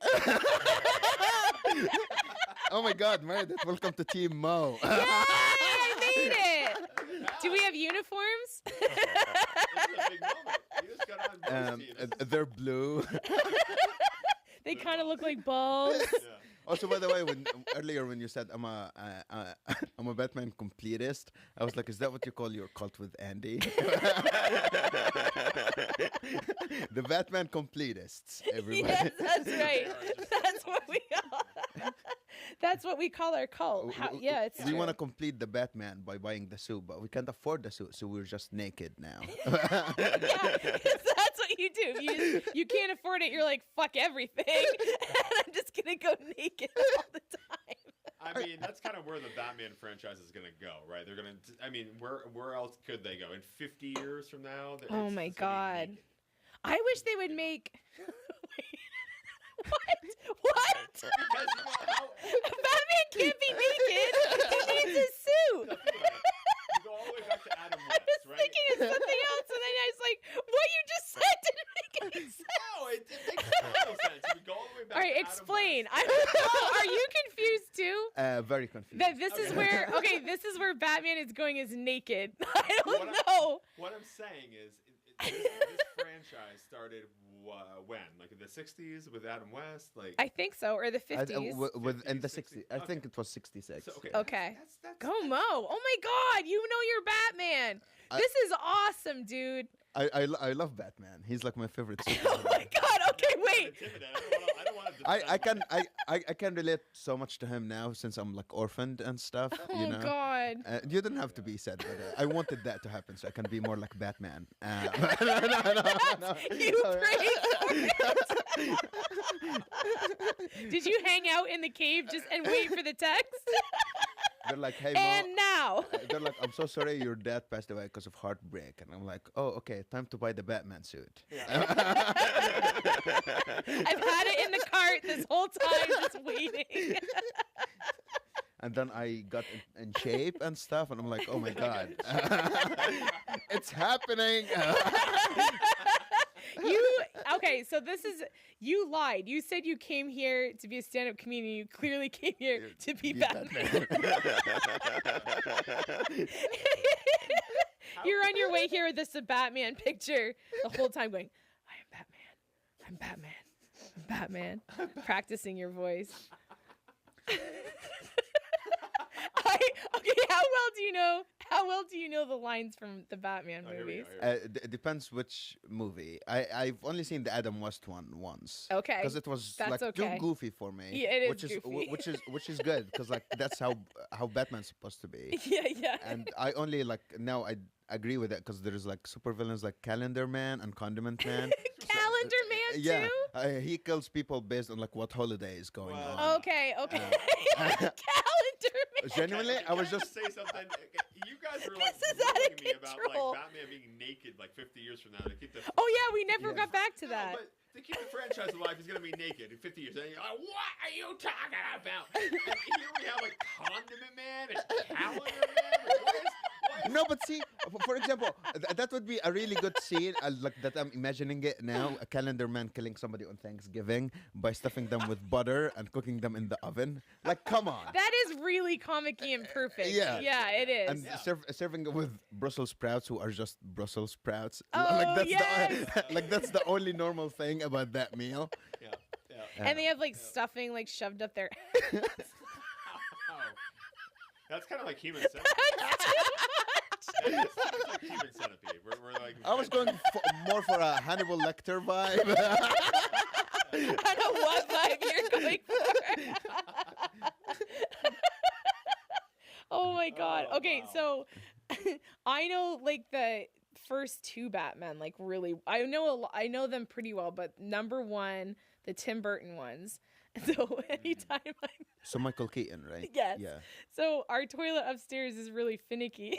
Oh my God, Meredith, welcome to Team Mo. Yay! I made it. Do we have uniforms? This is a big moment. You just got on Mo's team. They're blue. They kind of look like balls. Yeah. Also, by the way, earlier when you said I'm a Batman completist, I was like, is that what you call your cult with Andy? The Batman completists, everybody. Yes, that's right. That's what we call. That's what we call our cult. Yeah, it's We true. want to complete the Batman by buying the suit, but we can't afford the suit, so we're just naked now. Yeah, 'cause that's what you do. You can't afford it. You're like, fuck everything. And I'm just going to go naked all the time. I mean, that's kind of where the Batman franchise is going to go, right? They're going to, I mean, where else could they go? In 50 years from now? Oh my God. I wish they would make... What? Because, you know, Batman can't be naked. He needs a suit. you go all the way back to Adam I West, was right? thinking of something else, and then I was like, what you just said didn't make any sense. No, it makes total sense. If we go all the way back All right, to Adam explain. West. I don't know. Are you confused too? Very confused. That this is where this is where Batman is going is naked. I don't know. What I'm saying is, this franchise started when? Like in the 60s with Adam West? Like I think so, or the 50s. In the 60s. I think it was 66. So, Okay. That's Go Mo. Oh my God, you know you're Batman. This is awesome, dude. I love Batman. He's like my favorite superhero. Oh my God. Okay, wait. I don't want to I can relate so much to him now since I'm like orphaned and stuff. Oh you know? God. You didn't have to be sad, but I wanted that to happen so I can be more like Batman. No. You prayed for it. Did you hang out in the cave and wait for the text? They're like, hey, and Mo. now. They're like, I'm so sorry your dad passed away because of heartbreak. And I'm like, oh, okay, time to buy the Batman suit. I've had it in the cart this whole time, just waiting. And then I got in shape and stuff. And I'm like, oh, my God. It's happening. Okay, so you lied. You said you came here to be a stand-up comedian. You clearly came here to be Batman. You're on your way here with this Batman picture the whole time going, I am Batman. I'm Batman. I'm Batman. Practicing your voice. How well do you know the lines from the Batman movies? It depends which movie. I've only seen the Adam West one once. Okay. Because it was too goofy for me. Yeah, it is goofy. which is good because like that's how Batman's supposed to be. Yeah. And I only now I agree with it because there's like supervillains like Calendar Man and Condiment Man. Calendar Man too? Yeah, he kills people based on like what holiday is going on. Okay. Calendar Man. Genuinely, I was just say something. You guys were like This is out of me about control. like Batman being naked like 50 years from now to keep the. Oh yeah, we never got back to that. But to keep the franchise alive, he's gonna be naked in 50 years. And you're like, what are you talking about? And here we have like Condiment Man and Calendar Man. No, but see, for example, that would be a really good scene. Like that, I'm imagining it now. A Calendar Man killing somebody on Thanksgiving by stuffing them with butter and cooking them in the oven. Like, come on. That is really comic-y and perfect. Yeah, it is. And serving it with Brussels sprouts, who are just Brussels sprouts. Oh, that's the only normal thing about that meal. Yeah. And they have like stuffing like shoved up their. That's kind of like Human Centipede. That's like Human Centipede. We're like. I was going more for a Hannibal Lecter vibe. I don't know what vibe you're going for. Oh my God. Okay, wow. so I know like the first two Batman, like really. I know them pretty well, but number one, the Tim Burton ones. So anytime So Michael Keaton, right? Yes. Yeah. So our toilet upstairs is really finicky.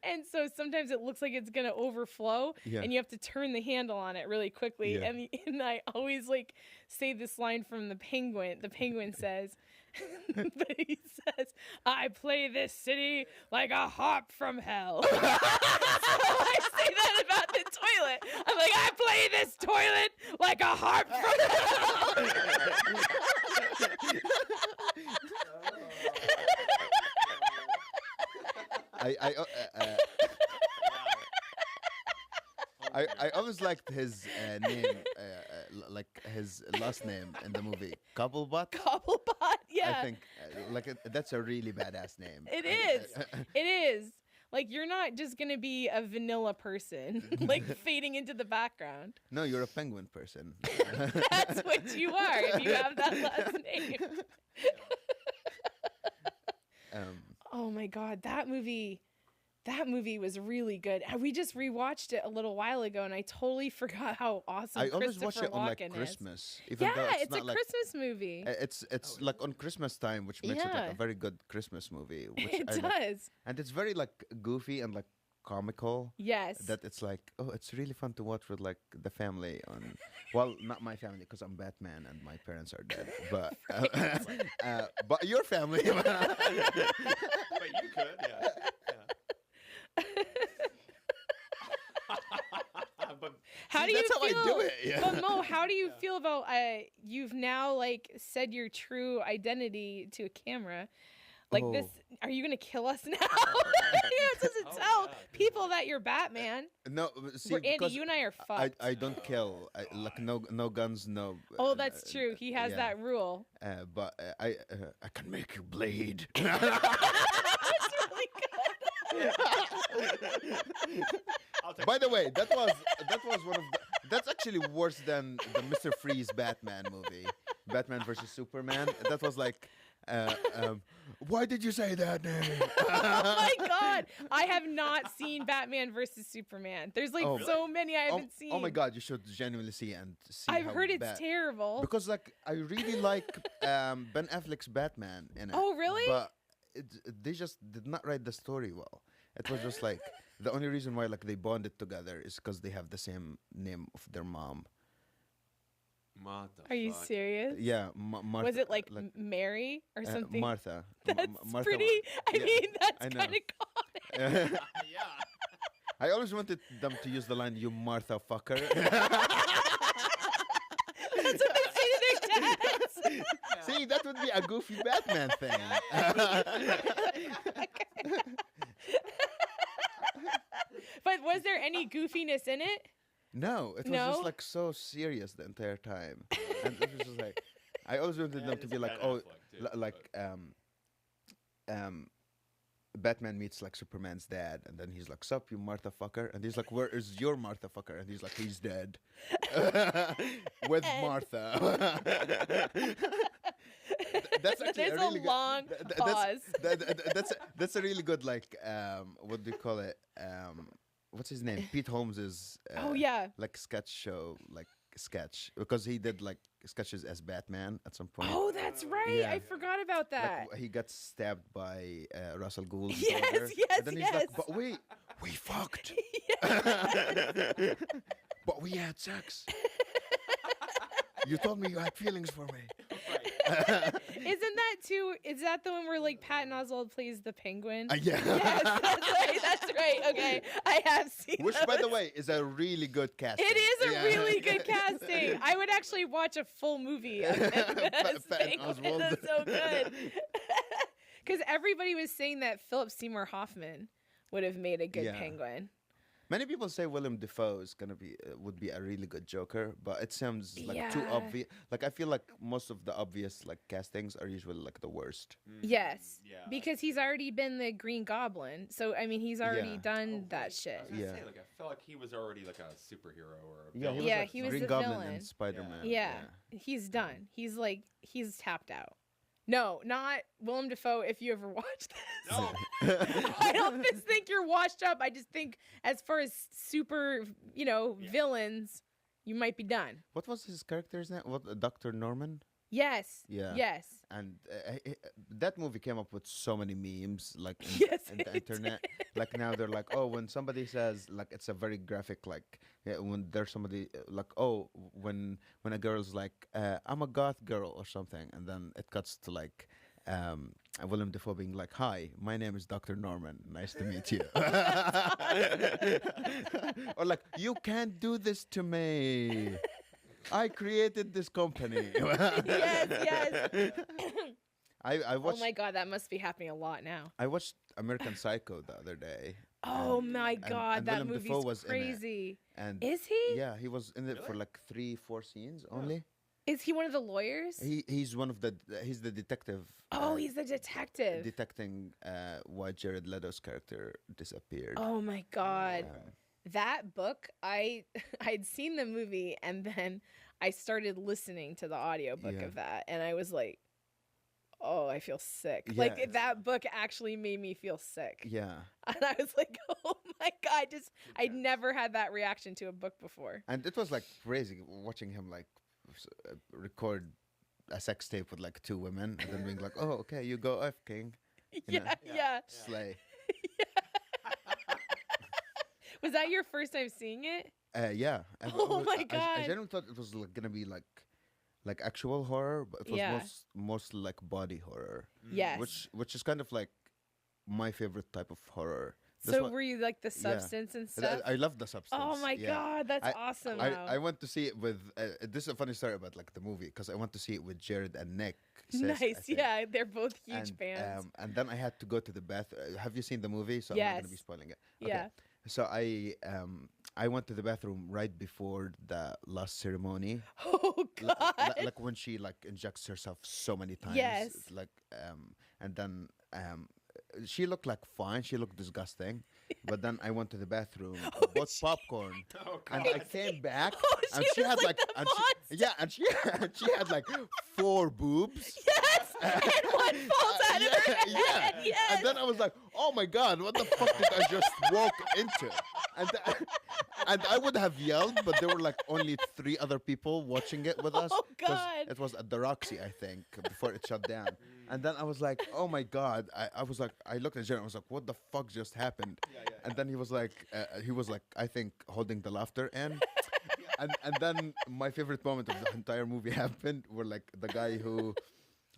And so sometimes it looks like it's going to overflow and you have to turn the handle on it really quickly. Yeah. And I always like say this line from the Penguin. The Penguin says, but he says, I play this city like a harp from hell. So I say that about the toilet. I'm like, I play this toilet like a harp from hell. I always liked his name, like his last name in the movie, Cobblepot. Cobblepot, yeah. I think that's a really badass name. It is. It is. Like, you're not just going to be a vanilla person, like fading into the background. No, you're a penguin person. That's what you are if you have that last name. Oh my God, that movie was really good. We just rewatched it a little while ago, and I totally forgot how awesome I always watch Christopher it on like Walken is. Christmas. Even Yeah, though it's not a like, Christmas movie. It's like on Christmas time, which makes it like a very good Christmas movie. Which It I does. like. And it's very like goofy and like comical. Yes. That it's like, oh, it's really fun to watch with like the family on. Well, not my family because I'm Batman and my parents are dead. But but your family. But you could, yeah. How do you that's feel? how I do it. Yeah. But Mo, how do you feel about you've now like said your true identity to a camera? Like this, are you gonna kill us now? You're supposed to tell people that you're Batman. No, see, Andy, you and I are fucked. I don't kill. Like no guns, no. Oh, that's true. He has that rule. But I can make you bleed. That's really good. By the way, that was one of the. That's actually worse than the Mr. Freeze Batman movie, Batman versus Superman. That was like. Why did you say that name? Oh my god! I have not seen Batman versus Superman. There's like so many I haven't seen. Oh my god, you should genuinely see and see. I've heard it's terrible. Because like I really like Ben Affleck's Batman in it. Oh really? But they just did not write the story well. It was just like the only reason why like they bonded together is because they have the same name of their mom. Are you serious? Yeah, Martha. Was it like Mary or something? Martha. That's Martha pretty. I mean, that's kind of common. Yeah. I always wanted them to use the line, "You Martha fucker." That's what they say to their dads. See, that would be a goofy Batman thing. But was there any goofiness in it? No, it was just like so serious the entire time, and it was just like I always wanted them to be like, Batman meets like Superman's dad, and then he's like, "Sup, you Martha fucker," and he's like, "Where is your Martha fucker?" And he's like, "He's dead." With Martha. That's actually There's a really long pause. That's a really good like what do you call it? What's his name? Pete Holmes's like sketch show, like sketch, because he did like sketches as Batman at some point. Oh, that's right. Yeah. I forgot about that. Like, he got stabbed by Russell Gould. Yes, and then he's like, "But we fucked." But we had sex. You told me you had feelings for me. Isn't that too? Is that the one where like Patton Oswalt plays the Penguin? Yeah. Yes, that's right. Okay, I have seen. Which, those. by the way, is a really good casting. It is a really good casting. I would actually watch a full movie of Patton Oswalt. That's so good. Because everybody was saying that Philip Seymour Hoffman would have made a good Penguin. Many people say Willem Dafoe is gonna be would be a really good Joker, but it sounds like too obvious. Like I feel like most of the obvious like castings are usually like the worst. Yes, because he's already been the Green Goblin, so I mean he's already done that shit. I was gonna say, like, I felt like he was already like a superhero or a villain. He was Green the Goblin villain. and Spider-Man. Yeah, he's done. He's tapped out. No, not Willem Dafoe. If you ever watched this, no. I don't just think you're washed up. I just think, as far as super, villains, you might be done. What was his character's name? What, Dr. Norman? Yes. Yeah. Yes. And that movie came up with so many memes, like in the internet. Like now they're like, oh, when somebody says, like, it's a very graphic, like when there's somebody like, oh, when a girl's like, I'm a goth girl or something, and then it cuts to like Willem Dafoe being like, hi, my name is Dr. Norman. Nice to meet you. Or like, you can't do this to me. I created this company. Yes. I watched. Oh my god, that must be happening a lot now. I watched American Psycho the other day. Oh my god, and that Willem movie's Dafoe was crazy. And is he? Yeah, he was in it for like 3-4 scenes only. Is he one of the lawyers? He's one of the he's the detective. Oh, he's the detective. Detecting why Jared Leto's character disappeared. Oh my god. That book, I'd seen the movie and then I started listening to the audiobook of that and I was like, oh, I feel sick. Yeah. Like that book actually made me feel sick. Yeah. And I was like, oh my god, I'd never had that reaction to a book before. And it was like crazy watching him like record a sex tape with like 2 women and then being like, oh, okay, you go F, king. Yeah. Slay. Was that your first time seeing it? Yeah. Oh my god! I genuinely thought it was like gonna be like actual horror, but it was mostly like body horror. Yes. Which is kind of like my favorite type of horror. So were you like the Substance and stuff? I love the Substance. Oh my God, that's awesome. I went to see it with. This is a funny story about like the movie because I went to see it with Jared and Nick. Nice, yeah, they're both huge fans. And then I had to go to the bathroom. Have you seen the movie? So yes. I'm not gonna be spoiling it. Okay. Yeah. So I went to the bathroom right before the last ceremony. Oh God! Like when she like injects herself so many times. Yes. Like and then she looked like fine. She looked disgusting. But then I went to the bathroom, bought popcorn, and I came back, and she had like, and she had like 4 boobs. Yes, and one falls out of her head. Yeah. Yes. And then I was like, oh my God, what the fuck did I just walk into? And I would have yelled, but there were like only 3 other people watching it with us. Oh God! It was at the Roxy, I think, before it shut down. And then I was like, oh my God. I was like, I looked at Jared and I was like, what the fuck just happened? And then he was like, I think, holding the laughter in. And then my favorite moment of the entire movie happened where like the guy who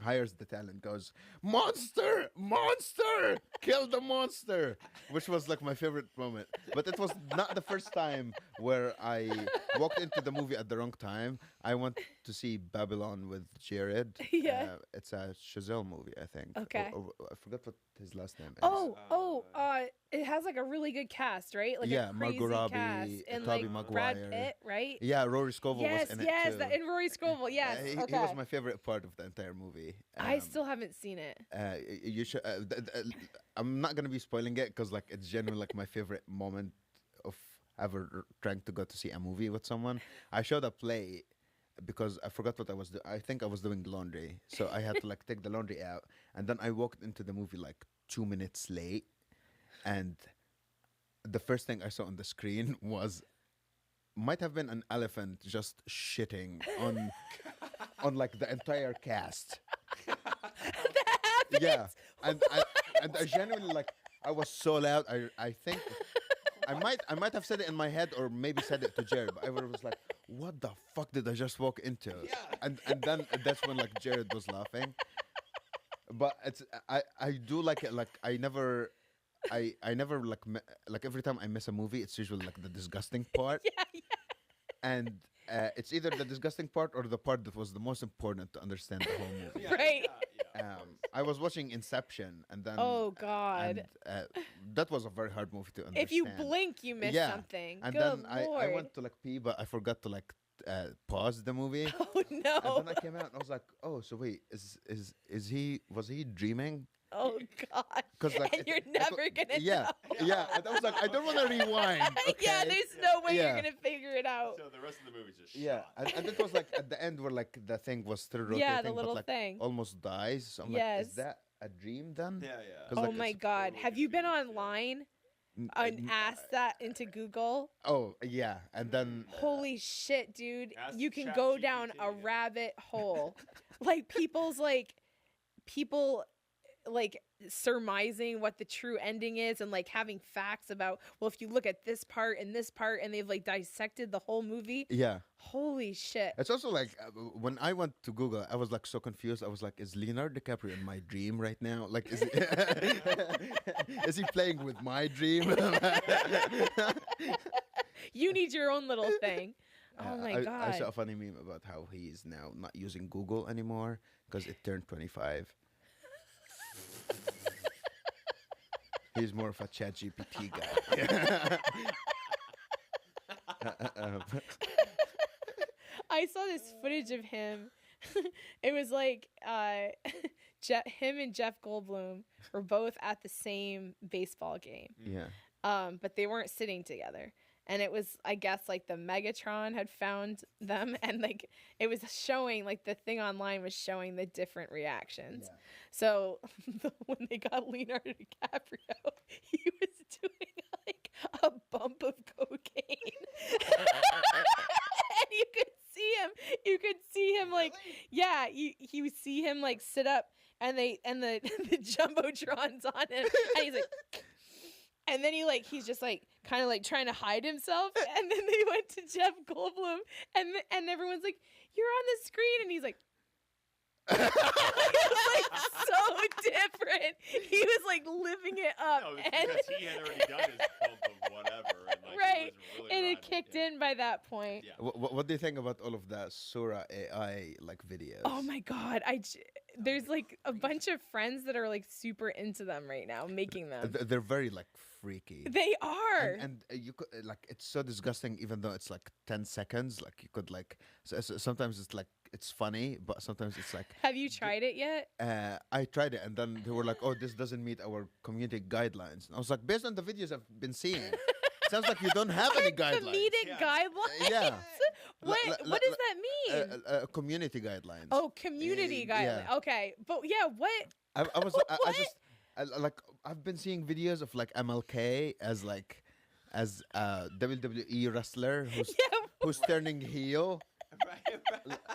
hires the talent goes, monster, monster, kill the monster, which was like my favorite moment. But it was not the first time where I walked into the movie at the wrong time. I went to see Babylon with Jared. Yeah. It's a Chazelle movie, I think. Okay. Or I forgot what his last name is. It has like a really good cast, right? Like yeah, a crazy Margot Robbie, cast. And Tobey like Maguire. Brad Pitt, right? Yeah, Rory Scovel was in it too. And Rory Scovel, yes. He Okay. was my favorite part of the entire movie. I still haven't seen it. You should. I'm not gonna be spoiling it because like it's genuinely like my favorite moment of ever trying to go to see a movie with someone. I showed up late because I forgot what I was doing. I think I was doing laundry, so I had to like take the laundry out, and then I walked into the movie like 2 minutes late, and the first thing I saw on the screen might have been an elephant just shitting on like the entire cast. That happens? Yeah, and I genuinely like I was so loud. I think I might have said it in my head or maybe said it to Jared, but I was like, what the fuck did I just walk into? Yeah. And then that's when like Jared was laughing. But it's I do like it. Like I never like every time I miss a movie, it's usually like the disgusting part. Yeah. And it's either the disgusting part or the part that was the most important to understand the whole movie. Right. I was watching Inception, and then oh God, that was a very hard movie to understand. If you blink, you miss something. And Good then Lord. I went to like pee, but I forgot to like pause the movie. Oh no! And then I came out and I was like, oh, so wait, was he dreaming? Oh God! Like, and you're never gonna know. Yeah. And I was like, I don't want to rewind. Okay? Yeah, there's no way you're gonna figure it out. So the rest of the movie's just and it was like at the end where like the thing was still rotating, yeah, the little but, like, thing almost dies. So I'm like, is that a dream then? Yeah. Oh like, my God! Have you been online and asked that into Google? Oh yeah, and then holy shit, dude! Ask You can go ChatGPT down a again. rabbit hole, like people like surmising what the true ending is and like having facts about, well, if you look at this part and this part, and they've like dissected the whole movie. yeah. Holy shit. It's also like when I went to Google, I was like so confused. I was like, is Leonardo DiCaprio in my dream right now? Like, is he playing with my dream? You need your own little thing. Oh my God. I saw a funny meme about how he is now not using Google anymore because it turned 25. He's more of a ChatGPT guy. I saw this footage of him. It was like him and Jeff Goldblum were both at the same baseball game. Yeah. But they weren't sitting together. And it was, I guess, like the Megatron had found them, and like it was showing, like the thing online was showing the different reactions. Yeah. So when they got Leonardo DiCaprio, he was doing like a bump of cocaine, and you could see him like, yeah, you would see him like sit up, and the Jumbotron's on him, and he's like. And then he's just like kind of like trying to hide himself. And then they went to Jeff Goldblum, and everyone's like, "You're on the screen," and he's like, he was like so different. He was like living it up. No, it's because he had already done his bump of whatever. And, like, Right. He was really And it riding kicked yeah. in by that point. Yeah. What do you think about all of the Sura AI like videos? Oh my God. There's like a bunch of friends that are like super into them right now, making them. They're very like freaky. They are. And you could like it's so disgusting, even though it's like 10 seconds. Like you could like sometimes it's like it's funny, but sometimes it's like. Have you tried it yet? I tried it, and then they were like, "Oh, this doesn't meet our community guidelines." And I was like, based on the videos I've been seeing, sounds like you don't have any guidelines. Comedic Yeah. guidelines? Yeah. What does that mean? Community guidelines. Oh, community guidelines. yeah. Okay. But yeah, what? I was I What? just like I've been seeing videos of like MLK as a WWE wrestler who's Yeah. who's turning heel.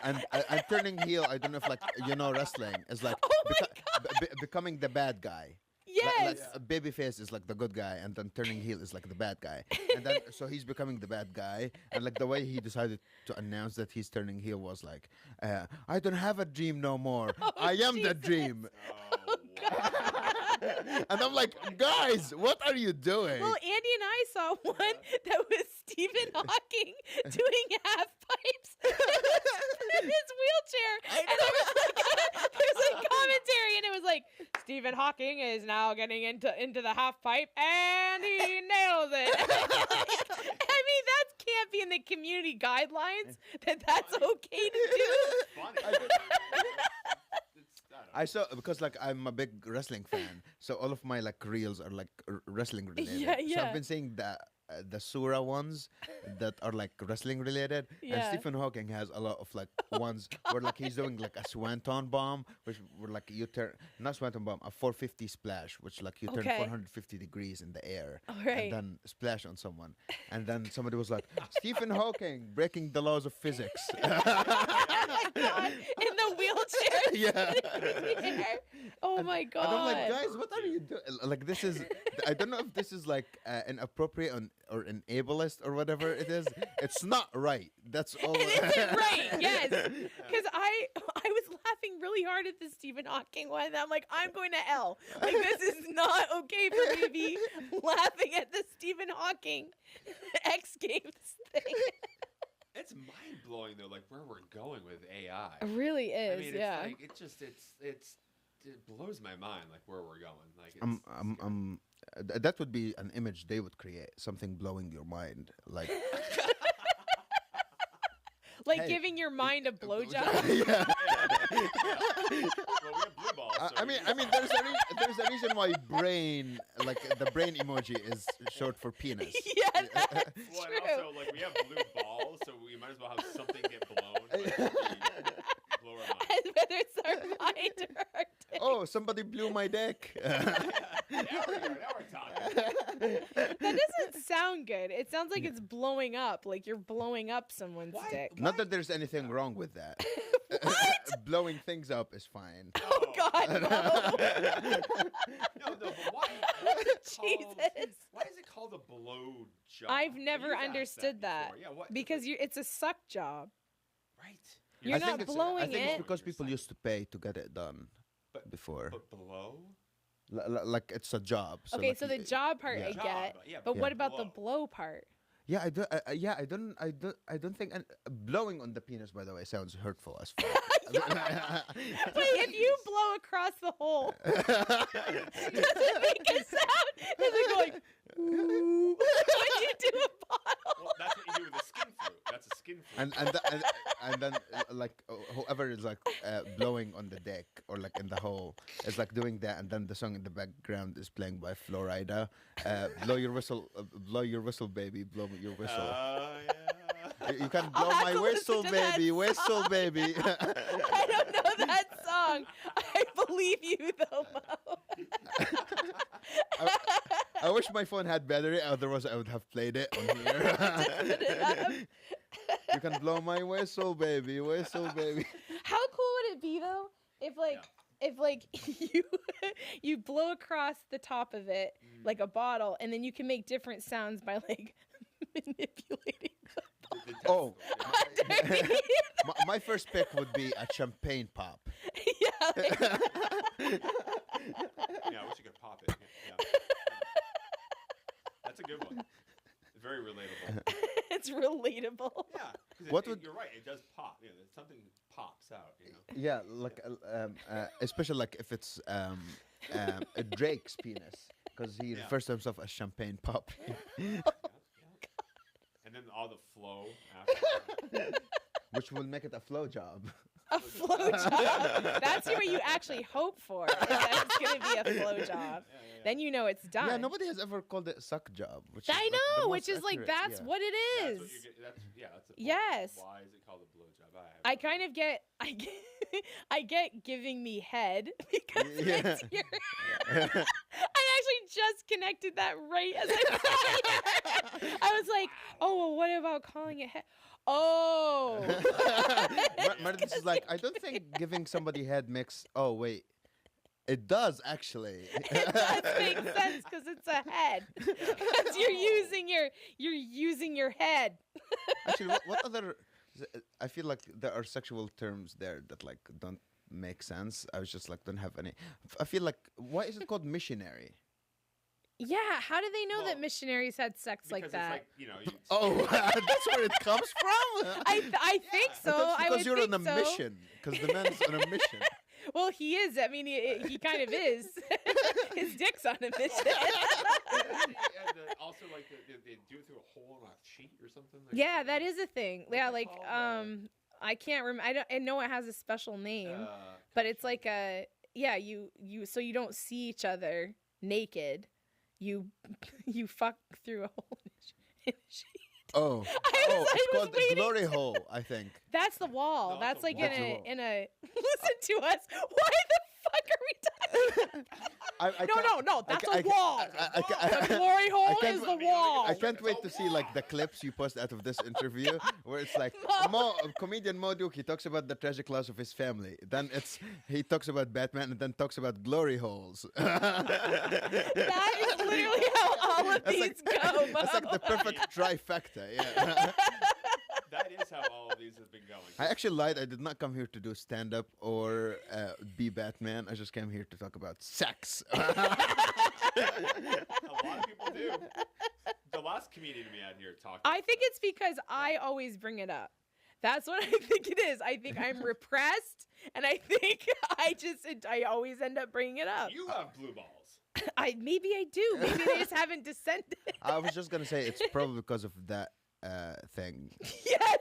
And turning heel, I don't know if like you know wrestling is like Oh my becoming the bad guy. Yes. Like a babyface is like the good guy, and then turning heel is like the bad guy. And then so he's becoming the bad guy, and like the way he decided to announce that he's turning heel was like, "I don't have a dream no more. I am the Jesus. dream." Oh, wow. And I'm like, guys, what are you doing? Well, Andy and I saw one that was Stephen Hawking doing half pipes in his wheelchair. And there was like commentary, and it was like, Stephen Hawking is now getting into the half pipe, and he nails it. I mean, that can't be in the community guidelines that's okay to do. Funny. I saw because like I'm a big wrestling fan, so all of my like reels are like wrestling related. Yeah, So yeah. I've been seeing the Sura ones that are like wrestling related, and Yeah. Stephen Hawking has a lot of like ones where like he's doing like a swanton bomb, which were like you turn not swanton bomb, a 450 splash, which like you turn Okay. 450 degrees in the air All right. and then splash on someone, and then somebody was like Stephen Hawking breaking the laws of physics. Oh my God. In the wheelchair. Yeah. Oh my God. And I'm like, guys, what are you doing? Like, this is, I don't know if this is like inappropriate or an ableist or whatever it is. It's not right. That's all. It isn't right, yes. Because I was laughing really hard at the Stephen Hawking one. And I'm like, I'm going to hell. Like, this is not okay for me to be laughing at the Stephen Hawking X Games thing. It's mind blowing though, like where we're going with AI. It really is, I mean, yeah. it's like it blows my mind, like where we're going. Like, it's, that would be an image they would create, something blowing your mind, like. Like Hey. giving your mind a blowjob. Yeah. well, we have blue balls. So I mean, there's a reason why brain, like the brain emoji, is short for penis. Yeah, that's well, true. and also, like, we have blue balls, so we might as well have something get blown. Like, blow our mind. Whether it's our mind or our dick. Oh, somebody blew my dick. Now we're talking. That doesn't sound good. It sounds like it's blowing up, like you're blowing up someone's Why- dick. Not that there's anything wrong with that. Blowing things up is fine. Oh God, no. No, but why? Jesus. Why is it called a blow job? I've never You've asked understood that. before. Yeah, what? Because it's a suck job. Right. You're I not think it's, blowing I think it. it's because people used to pay to get it done But- before. But blow. Like it's a job. So Okay, like so the y- job part yeah. I Job, get, yeah, but Yeah. what about the blow? blow part? Yeah, I don't think blowing on the penis, by the way, sounds hurtful as fuck. Wait, if you blow across the hole, does it make a sound? Does it go like, ooh, when you do a bottle? Well, that's what you do with a skin flute. That's a skin flute. and then like whoever is like blowing on the dick or like in the hole is like doing that, and then the song in the background is playing by Florida. Blow your whistle, baby, blow your whistle. Yeah. You can I'll blow have my to listen whistle, to that baby, whistle, song. baby. I don't know that song. I believe you though, Mo. I wish my phone had battery, otherwise I would have played it on here. You can blow my whistle, baby, whistle, baby. How cool would it be though if like you blow across the top of it like a bottle, and then you can make different sounds by like manipulating. Oh, the my first pick would be a champagne pop. Yeah. Yeah, I wish you could pop it. Yeah. That's a good one. Very relatable. It's relatable. Yeah. You're right. It does pop. You know, something pops out. You know. Yeah, like especially like if it's a Drake's penis, because he refers to himself as Champagne Pop. And then all the flow after. Which will make it a flow job. A flow job. That's what you actually hope for. Is that it's going to be a flow job. Yeah. Then you know it's done. Yeah, nobody has ever called it suck job. Which I is, know, like, which is like, that's what it is. That's what that's a Yes. Why is it called a blowjob? I kind of get, I get giving me head because it's your. I actually just connected that right as I said it. I was like, oh, well, what about calling it head? Oh. Meredith is like, I don't think giving somebody head makes. Oh wait, it does actually. It does make sense because it's a head. Because you're using your head. Actually, what other? I feel like there are sexual terms there that like don't make sense. I was just like don't have any. I feel like why is it called missionary? Yeah, how do they know that missionaries had sex like that? It's like, that's where it comes from. I think so. Because you're on a mission. Because the man's on a mission. Well, he is. I mean, he kind of is. His dick's on a mission. Also, like they do it through a hole in a sheet or something. Yeah, that is a thing. Yeah, like I can't remember. I know it has a special name, but it's like so you don't see each other naked. You fuck through a hole in a sheet. Oh, it's called the glory hole, I think. That's the wall. No, that's like in a. Listen to us. Why the fuck are we talking? No. That's a wall. The glory hole is the wall. I can't wait to see like the clips you post out of this interview, where it's like comedian Mo Doukhi talks about the tragic loss of his family. Then he talks about Batman, and then talks about glory holes. That is literally how all of these go. That's like the perfect trifecta. Yeah. That is how all of these have been going. I actually lied. I did not come here to do stand-up or be Batman. I just came here to talk about sex. A lot of people do. The last comedian we had here talked. I think it's because I always bring it up. That's what I think it is. I think I'm repressed, and I think I always end up bringing it up. You have blue balls. Maybe I do. Maybe they just haven't descended. I was just gonna say it's probably because of that thing. Yes.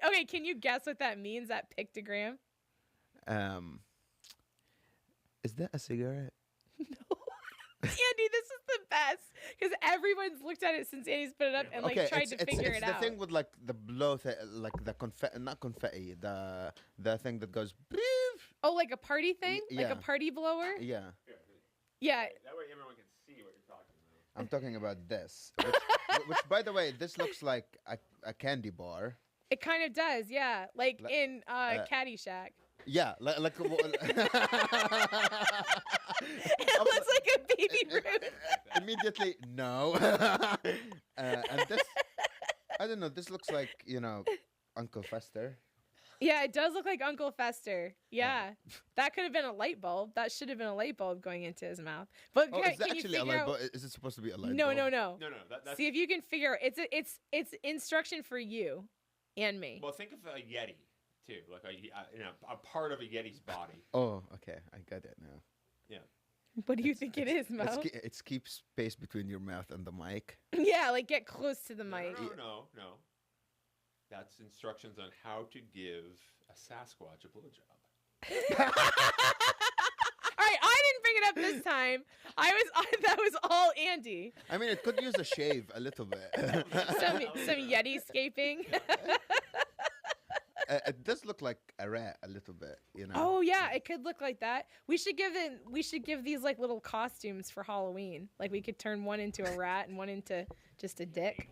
Okay, can you guess what that means? That pictogram? Is that a cigarette? No. Andy, this is the best because everyone's looked at it since Andy's put it up and tried to figure it out. It's the thing with like the blow, like the confetti, not confetti, the thing that goes. Oh, like a party thing, Yeah. like a party blower. Yeah. Yeah. That way everyone can see what you're talking about. I'm talking about this, which by the way, this looks like a candy bar. It kind of does, yeah, like in Caddyshack. Yeah, like It looks like a baby Ruth. Immediately, no. And this, I don't know. This looks like Uncle Fester. Yeah, it does look like Uncle Fester. Yeah, that could have been a light bulb. That should have been a light bulb going into his mouth. But is that actually a light bulb? Is it supposed to be a light bulb? No. No. That's... See if you can figure. It's instruction for you and me. Well, think of a Yeti too, like a part of a Yeti's body. Oh, okay, I got it now. Yeah. What do you think it is, Mo? It's keep space between your mouth and the mic. Yeah, like get close to the mic. No. That's instructions on how to give a Sasquatch a blowjob. All right, I didn't bring it up this time. That was all Andy. I mean, it could use a shave a little bit. some Yeti scaping. It does look like a rat a little bit, Oh yeah, it could look like that. We should give these like little costumes for Halloween. Like we could turn one into a rat and one into just a dick.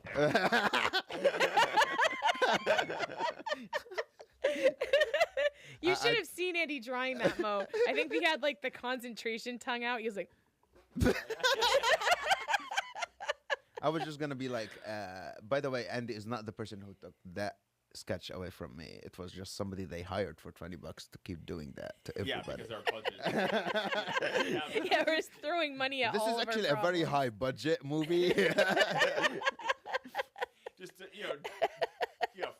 You should have seen Andy drawing that, Mo. I think he had like the concentration tongue out. He was like. I was just gonna be like, by the way, Andy is not the person who took that sketch away from me. It was just somebody they hired for $20 to keep doing that to everybody. Yeah, because our budget. Yeah, we're throwing money at this all is of our actually a very problems. high budget movie. Just to,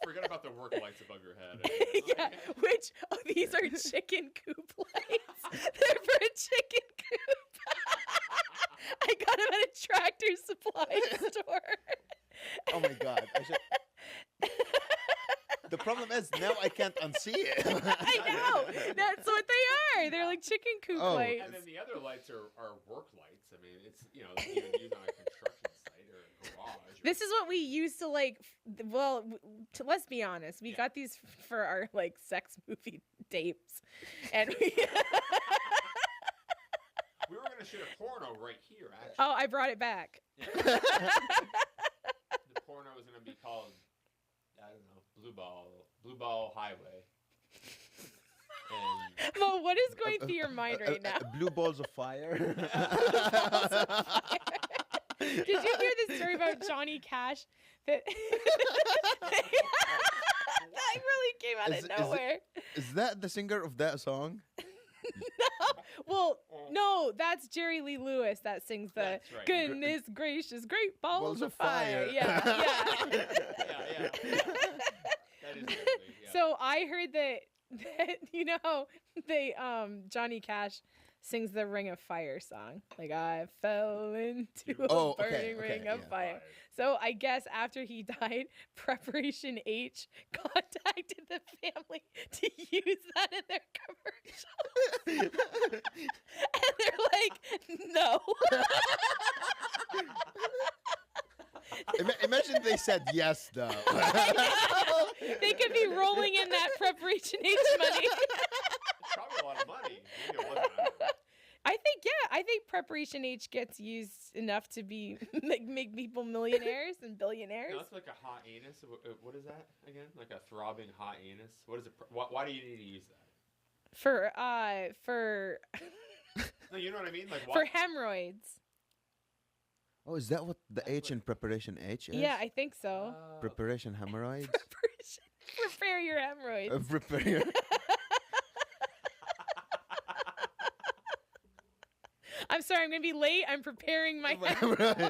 forget about the work lights above your head. Yeah, these are chicken coop lights. They're for a chicken coop. I got them at a Tractor Supply store. Oh my god! The problem is now I can't unsee it. I know. That's what they are. They're like chicken coop lights. And then the other lights are work lights. I mean, it's you can use on a construction site or a garage. This is what we used to like. Let's be honest. We got these for our like sex movie tapes, and we were gonna shoot a porno right here. Actually. Oh, I brought it back. Yeah. The porno was gonna be called, I don't know, Blue Ball Highway. And Mo, what is going through your mind right now? Blue balls of fire. Did you hear the story about Johnny Cash? That really came out of nowhere. Is that the singer of that song? No. Well, no, that's Jerry Lee Lewis that sings the That's right. goodness gracious, great balls of fire. fire. Yeah. yeah. That is good. Yeah. So I heard that Johnny Cash sings the Ring of Fire song. Like, I fell into a burning ring of fire. So I guess after he died, Preparation H contacted the family to use that in their commercial. And they're like, no. Imagine they said yes, though. They could be rolling in that Preparation H money. It's probably a lot of money. Maybe it wasn't. I think Preparation H gets used enough to be make people millionaires and billionaires. No, it's like a hot anus. What is that again? Like a throbbing hot anus? What is it? Why do you need to use that? For No, you know what I mean? Like for hemorrhoids. Oh, is that what the H in Preparation H is? Yeah, I think so. Preparation hemorrhoids? Prepare your hemorrhoids. Prepare your... I'm sorry, I'm going to be late. I'm preparing my hemorrhoids. my hemorrhoid.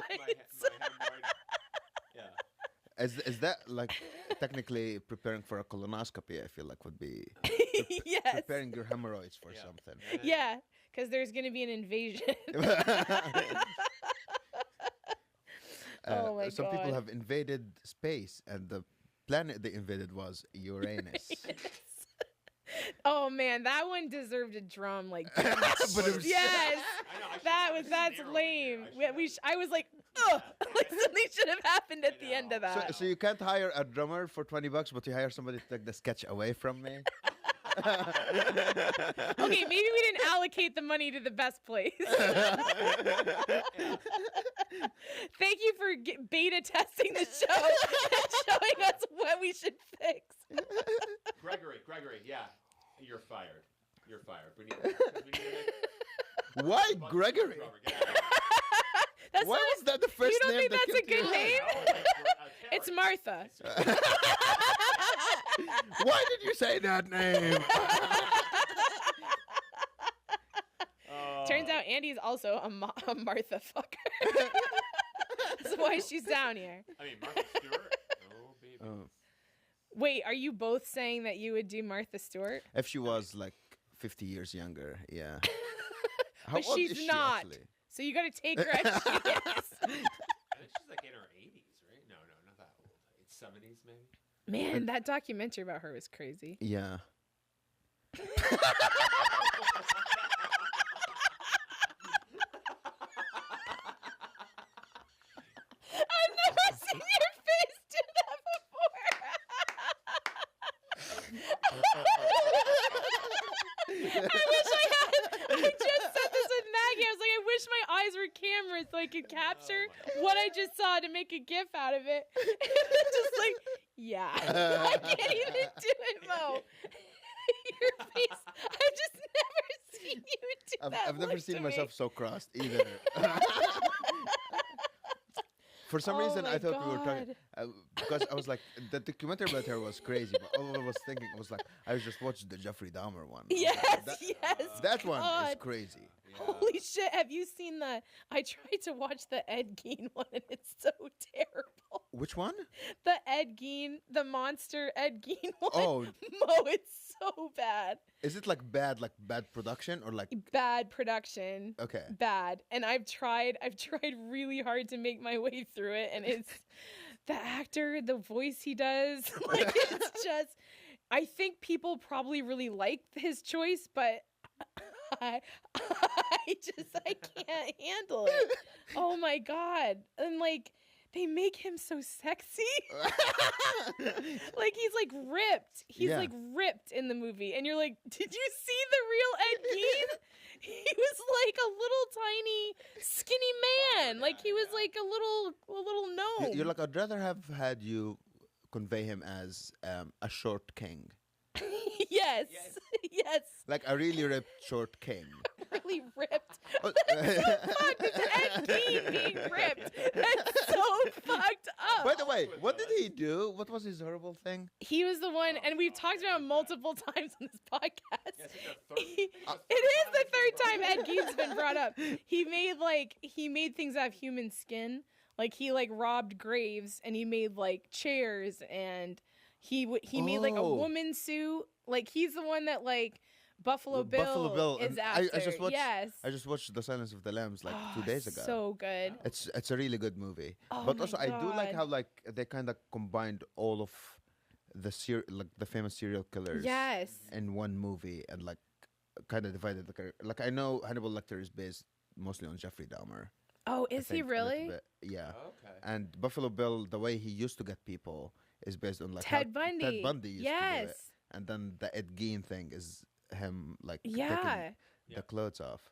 Yeah. Is that like technically preparing for a colonoscopy? I feel like would be Yes. preparing your hemorrhoids for something. Yeah, because there's going to be an invasion. Oh my some God. people have invaded space, and the planet they invaded was Uranus. Yes. Oh man, that one deserved a drum. Like, But it was- yes, I know, that's lame. I was like, ugh, like something should have happened at the end of that. So you can't hire a drummer for $20, but you hire somebody to take the sketch away from me. Okay, maybe we didn't allocate the money to the best place. Thank you for beta testing the show and showing us what we should fix. Gregory, yeah, you're fired. You're fired. We need Why Gregory? That's Why not was that the first you don't name think that that's a came to good your name? head? It's Martha. Why did you say that name? Turns out Andy's also a Martha fucker. That's why she's down here. I mean, Martha Stewart. Oh, baby. Oh. Wait, are you both saying that you would do Martha Stewart? If she was like 50 years younger, yeah. How But old she's is she, not. actually? So you got to take her as she is. I think she's like in her 80s, right? No, not that old. It's 70s, maybe. Man, that documentary about her was crazy. Yeah. I've never seen your face do that before. I wish I had. I just said this with Maggie. I was like, I wish my eyes were cameras so I could capture what I just saw to make a gif out of it. Just like, yeah. I can't even do it, Mo. Your face. I've just never seen you do that. I've never look seen to myself me. so crossed either. For some Oh reason, my I thought we were talking. God. because I was like, the documentary about her was crazy, but all I was thinking was like, I just watched the Jeffrey Dahmer one. Yes, That yes. one is God. crazy. Yeah. Holy shit! Have you seen the? I tried to watch the Ed Gein one, and it's so terrible. Which one? The Ed Gein, the monster Ed Gein one. Oh. Mo, it's so bad. Is it like bad production or like? Bad production. Okay. Bad. And I've tried really hard to make my way through it, and it's the actor, the voice he does. Like, it's just. I think people probably really like his choice, but. I can't handle it. Oh my God. And like they make him so sexy. Like he's like ripped. He's like ripped in the movie. And you're like, did you see the real Ed Gein? He was like a little tiny skinny man. Like he was like a little gnome. You're like, I'd rather have had you convey him as a short king. Yes. Like a really ripped short king. Really ripped. That's so fucked. It's Ed Gein being ripped. That's so fucked up. By the way, what did he do? What was his horrible thing? He was the one, and we've talked about him multiple times on this podcast. Yes, It is the third time Ed Gein's been brought up. He made things out of human skin. Like he like robbed graves, and he made like chairs, and he made like a woman suit. Like he's the one that like Buffalo Bill is after. I just watched The Silence of the Lambs like 2 days ago. So good. It's a really good movie. Oh but my also I do like God. how like they kind of combined all of the the famous serial killers Yes. in one movie and like kind of divided the character. Like I know Hannibal Lecter is based mostly on Jeffrey Dahmer. Oh, I is he think, a little really? bit. Yeah. Okay. And Buffalo Bill, the way he used to get people is based on like Ted how Bundy. Ted Bundy used to do Yes. it. And then the Ed Gein thing is him like Yeah. taking Yeah. the clothes off,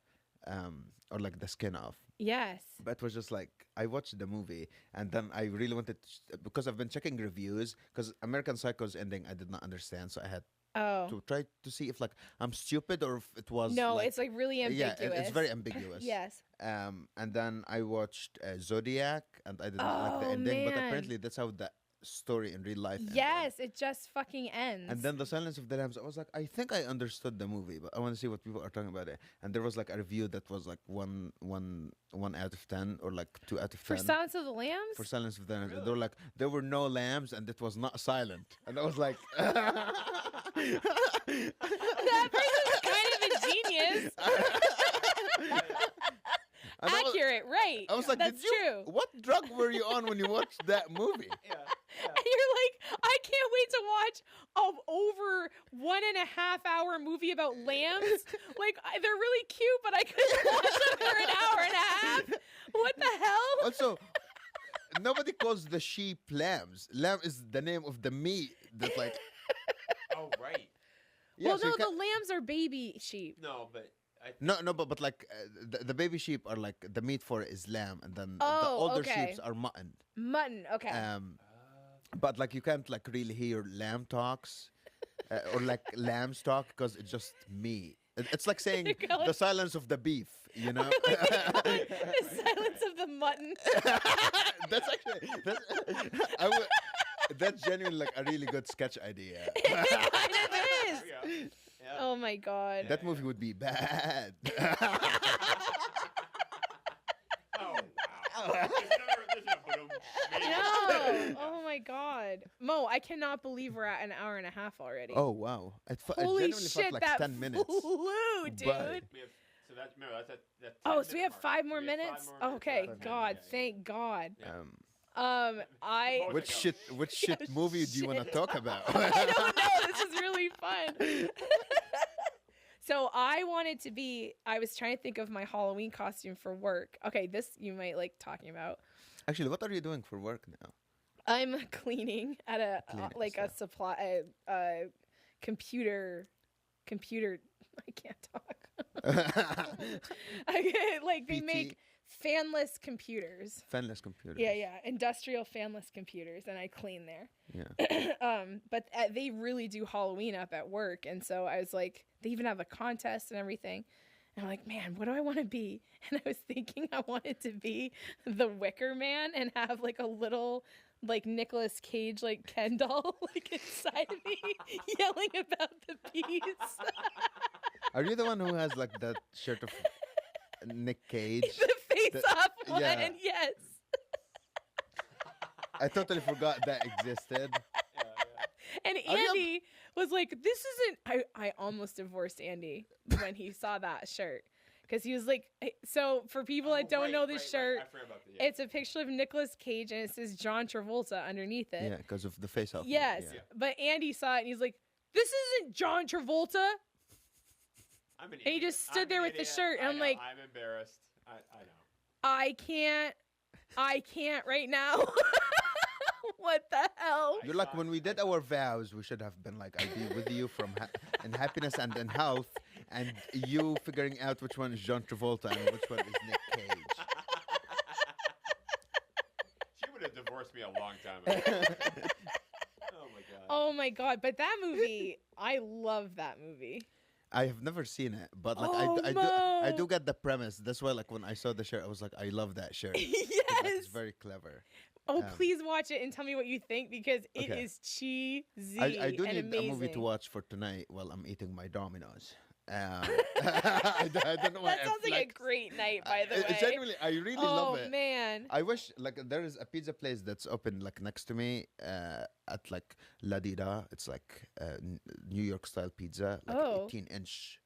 or like the skin off. Yes. But it was just like I watched the movie and then I really wanted to, because I've been checking reviews because American Psycho's ending I did not understand, so I had Oh. to try to see if like I'm stupid or if it was No, like, it's like really ambiguous. yeah, it's very ambiguous. Yes. And then I watched Zodiac and I did not like the Oh, ending, but man. apparently that's how the story in real life ended. Yes, it just fucking ends. And then The Silence of the Lambs, I was like, I think I understood the movie, but I want to see what people are talking about it. And there was like a review that was like one out of 10 or like 2 out of 10. For Silence of the Lambs? For Silence of the Lambs. They were like, there were no lambs and it was not silent. And I was like... That person is kind of a genius. And Accurate, right. I was like, that's true. What drug were you on when you watched that movie? Yeah. And you're like, I can't wait to watch an over 1.5 hour movie about lambs. Like, they're really cute, but I couldn't watch them for an hour and a half. What the hell? Also, nobody calls the sheep lambs. Lamb is the name of the meat that like... Oh, right. Yeah, Well, so no, you the can't- lambs are baby sheep. No, but No, but like the baby sheep are like the meat for it is lamb, and then the Oh, older okay. sheep are mutton. Mutton, okay. But like you can't like really hear lamb talks or like lambs talk because it's just me. It's like saying You call it- the silence of the beef, you know? The silence of the mutton. That's actually that's genuinely like a really good sketch idea. It kind of is. yeah. Yeah. Oh my god. That movie would be bad. Oh, wow. There's another boom. No. Oh my god. Mo, I cannot believe we're at an hour and a half already. Oh wow! It Holy genuinely shit, felt like that 10 minutes. flew, dude. But- We have, so that's, remember, that's at Oh, so we 10-minute have mark. 5 more We have minutes? 5 more minutes Okay, left. God, Yeah, thank God. Yeah. I Both Which shit Yeah, movie do you want to shit. talk about? I don't know. This is really fun. So I was trying to think of my Halloween costume for work. Okay, this you might like talking about. Actually, what are you doing for work now? I'm cleaning at a Cleaning a stuff. supply computer. I can't talk. Like they PT. make fanless computers. Fanless computers. Yeah, industrial fanless computers, and I clean there. Yeah. But they really do Halloween up at work, and so I was like, they even have a contest and everything. And I'm like, man, what do I want to be? And I was thinking I wanted to be the Wicker Man and have like a little like Nicolas Cage, like Ken doll, like inside me, yelling about the bees. Are you the one who has like that shirt of Nick Cage? The face-off one, yeah. yes. I totally forgot that existed. And Andy was like, "This isn't." I almost divorced Andy when he saw that shirt. Because he was like, so for people that don't know this shirt, it's a picture of Nicolas Cage and it says John Travolta underneath it. Yeah, because of the face-off. Yes, but Andy saw it and he's like, "This isn't John Travolta." I'm an idiot. And he just stood there with the shirt, and I'm like, I'm embarrassed. I know. I can't right now. What the hell? You're like, when we did our vows, we should have been like, I'll be with you from in happiness and in health, and you figuring out which one is John Travolta and which one is Nick Cage. She would have divorced me a long time ago. Oh my god. Oh my god! But that movie, I love that movie. I have never seen it, but like Mo. I do get the premise. That's why, like, when I saw the shirt, I was like, I love that shirt. Yes, Like, it's very clever. Oh, please watch it and tell me what you think, because it is cheesy I do and need amazing. a movie to watch for tonight while I'm eating my Dominoes. I don't know why. That sounds like a great night, by the way. Genuinely, I really love it. Oh man! I wish, like, there is a pizza place that's open like next to me at like La Dida. It's like New York style pizza, like 18-inch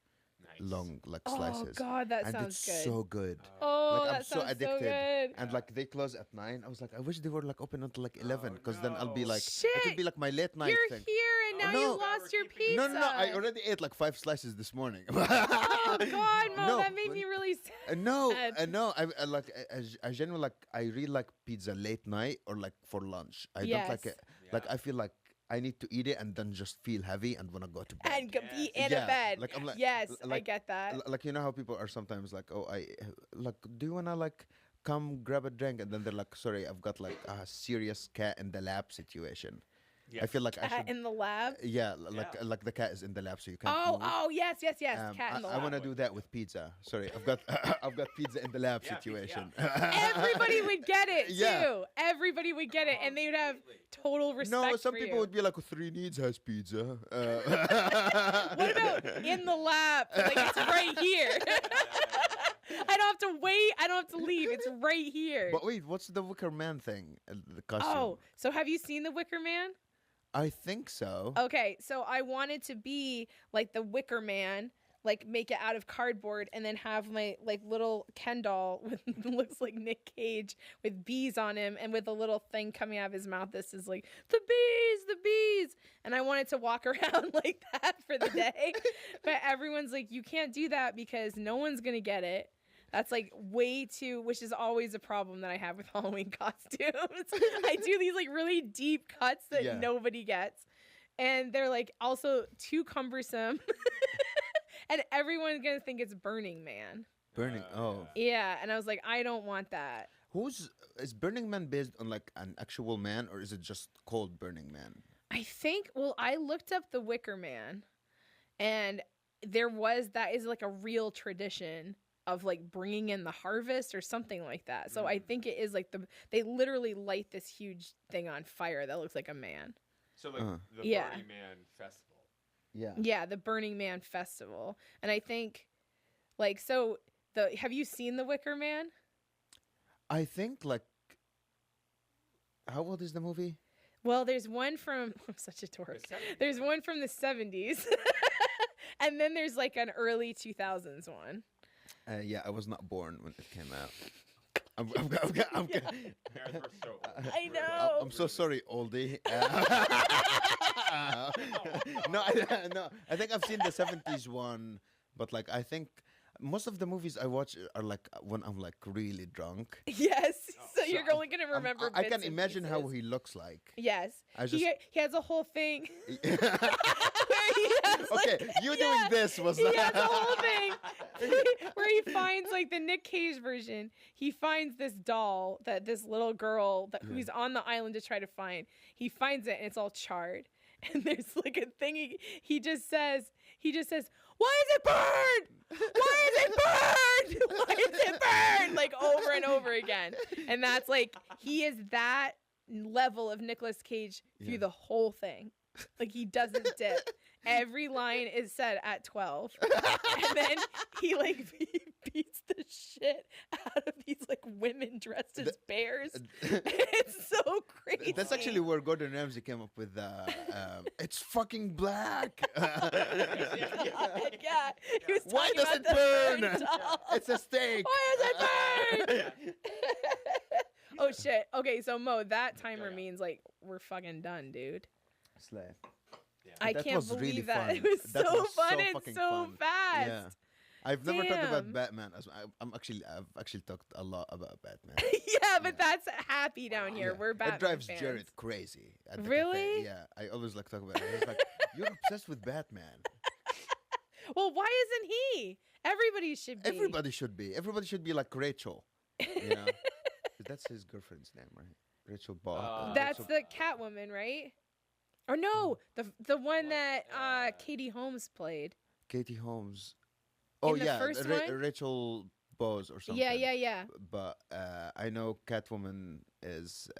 long like slices. Oh god, that and sounds it's good. so good. Oh, like, that I'm so sounds addicted. so good. And like they close at 9. I was like, I wish they were like open until like 11, because then I'll be like, Shit, it could be like my late night You're thing. here and now you lost your pizza. No, I already ate like 5 slices this morning. Oh god, Mo, No, that made me really sad. No. I like I genuinely like, I really like pizza late night or like for lunch. I don't like it. Like I feel like I need to eat it and then just feel heavy and want to go to bed. And be in a bed. Like, I'm like, yes, like, I get that. Like, you know how people are sometimes like, oh, I like, do you wanna like come grab a drink? And then they're like, sorry, I've got like a serious cat in the lab situation. Yes. I feel like cat I should in the lab. Yeah, like the cat is in the lab, so you can't. Oh, yes. Cat in the lab. I want to do that with pizza. Sorry, I've got pizza in the lab situation. Everybody would get it too. Everybody would get it, and they would have total respect. No, some people would be like, 3 Needs has pizza. What about in the lab? Like, it's right here. I don't have to wait. I don't have to leave. It's right here. But wait, what's the Wicker Man thing? The costume. Oh, so have you seen the Wicker Man? I think so. Okay, so I wanted to be like the Wicker Man, like make it out of cardboard, and then have my like little Ken doll with looks like Nick Cage with bees on him, and with a little thing coming out of his mouth. This is like the bees, and I wanted to walk around like that for the day. But everyone's like, you can't do that because no one's gonna get it. That's like way too, which is always a problem that I have with Halloween costumes. I do these like really deep cuts that nobody gets. And they're like also too cumbersome. And everyone's going to think it's Burning Man. Yeah. And I was like, I don't want that. Is Burning Man based on like an actual man, or is it just called Burning Man? I think, well, I looked up the Wicker Man, and that is like a real tradition of like bringing in the harvest or something like that. So I think it is like they literally light this huge thing on fire that looks like a man. So like the Burning Man Festival. Yeah. Yeah, the Burning Man Festival. And I think like, have you seen the Wicker Man? I think like, how old is the movie? Well, there's one from, I'm such a dork. There's one from the 70s. And then there's like an early 2000s one. Yeah, I was not born when it came out. I know. I'm so sorry, oldie. No, I think I've seen the 70s one, but like I think most of the movies I watch are like when I'm like really drunk. Yes, so you're only gonna remember. I can imagine how he looks like. Yes, he has a whole thing. Doing this was. He has a whole thing where he finds like the Nick Cage version. He finds this doll that this little girl who's on the island to try to find. He finds it and it's all charred. And there's like a thing he just says, "Why is it burned? Why is it burned? Why is it burned?" Like over and over again. And that's like, he is that level of Nicolas Cage through the whole thing. Like, he doesn't dip. Every line is said at 12. And then he beats the shit out of these like women dressed as bears. It's so crazy. That's actually where Gordon Ramsay came up with it's fucking black. Yeah. He was Why talking does it about burn? the It's a steak. Why does it burn? Oh shit. Okay, so Mo, that timer means like we're fucking done, dude. Slay. I That can't was believe really that. fun. It was That so was fun so and fucking so fun. fast. Yeah. I've never talked about Damn. Batman. I've actually talked a lot about Batman. Yeah, but that's happy down here. Yeah. We're Batman It drives fans. Jared crazy. At the Really? cafe. Yeah, I always like talk about it. He's like, "You're obsessed with Batman." Well, why isn't he? Everybody should be. Everybody should be. Everybody should be like Rachel. You know, that's his girlfriend's name, right? Rachel Ball. That's the Catwoman, right? Or no, the one that Katie Holmes played. Katie Holmes. Oh In the yeah, first one? Rachel Bowes or something. Yeah. But I know Catwoman is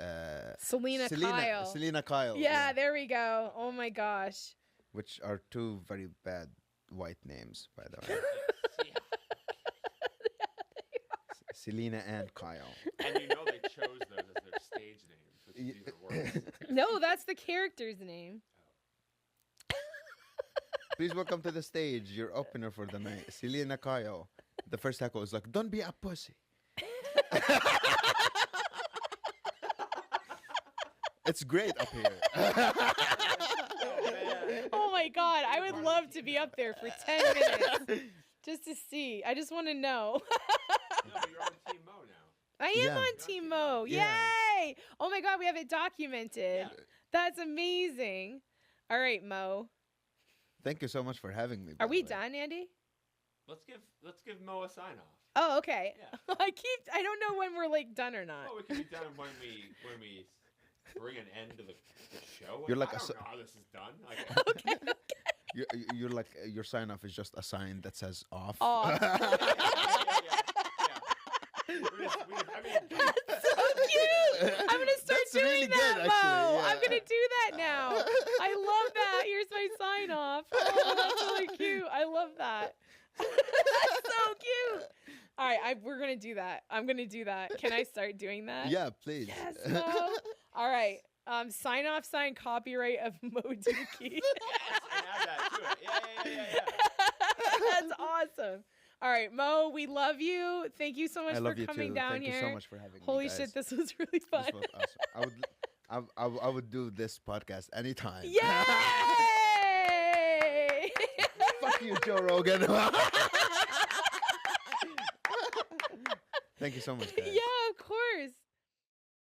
Selena Kyle. Selena Kyle. Yeah, there we go. Oh my gosh. Which are two very bad white names, by the way. Selena and Kyle. And you know they chose those as their stage names, which is even worse. No, that's the character's name. Please welcome to the stage your opener for the night, Selena Kyle. The first tackle was like, "Don't be a pussy." It's great up here. Oh my god, I would love to be up there for 10 minutes just to see. I just want to know. No, but you're on Team Mo now. I am on Team Mo. Yeah. Yay! Oh my god, we have it documented. Yeah. That's amazing. All right, Mo. Thank you so much for having me. by Are we the way. done, Andy? Let's give Mo a sign off. Oh, okay. Yeah. I don't know when we're like done or not. Well, we can be done when we bring an end to the show. You're like I a don't s- know how this is done. Like, Okay. You're like your sign off is just a sign that says off. Off. That's so cute. I'm gonna start That's doing really that, good, Mo. actually, yeah. I'm gonna do that now. I love that. Here's my sign off. Oh, that's really cute. I love that. That's so cute. All right, we're gonna do that. I'm gonna do that. Can I start doing that? Yeah, please. Yes, Mo. All right. Sign off, sign copyright of Mo Doukhi. And add that to it. Yeah. That's awesome. All right, Mo, we love you. Thank you so much I love for you coming too. down Thank here. you so much for having me. Holy guys. shit, this was really fun. This was awesome. I would do this podcast anytime. Yay! Fuck you, Joe Rogan. Thank you so much, guys. Yeah.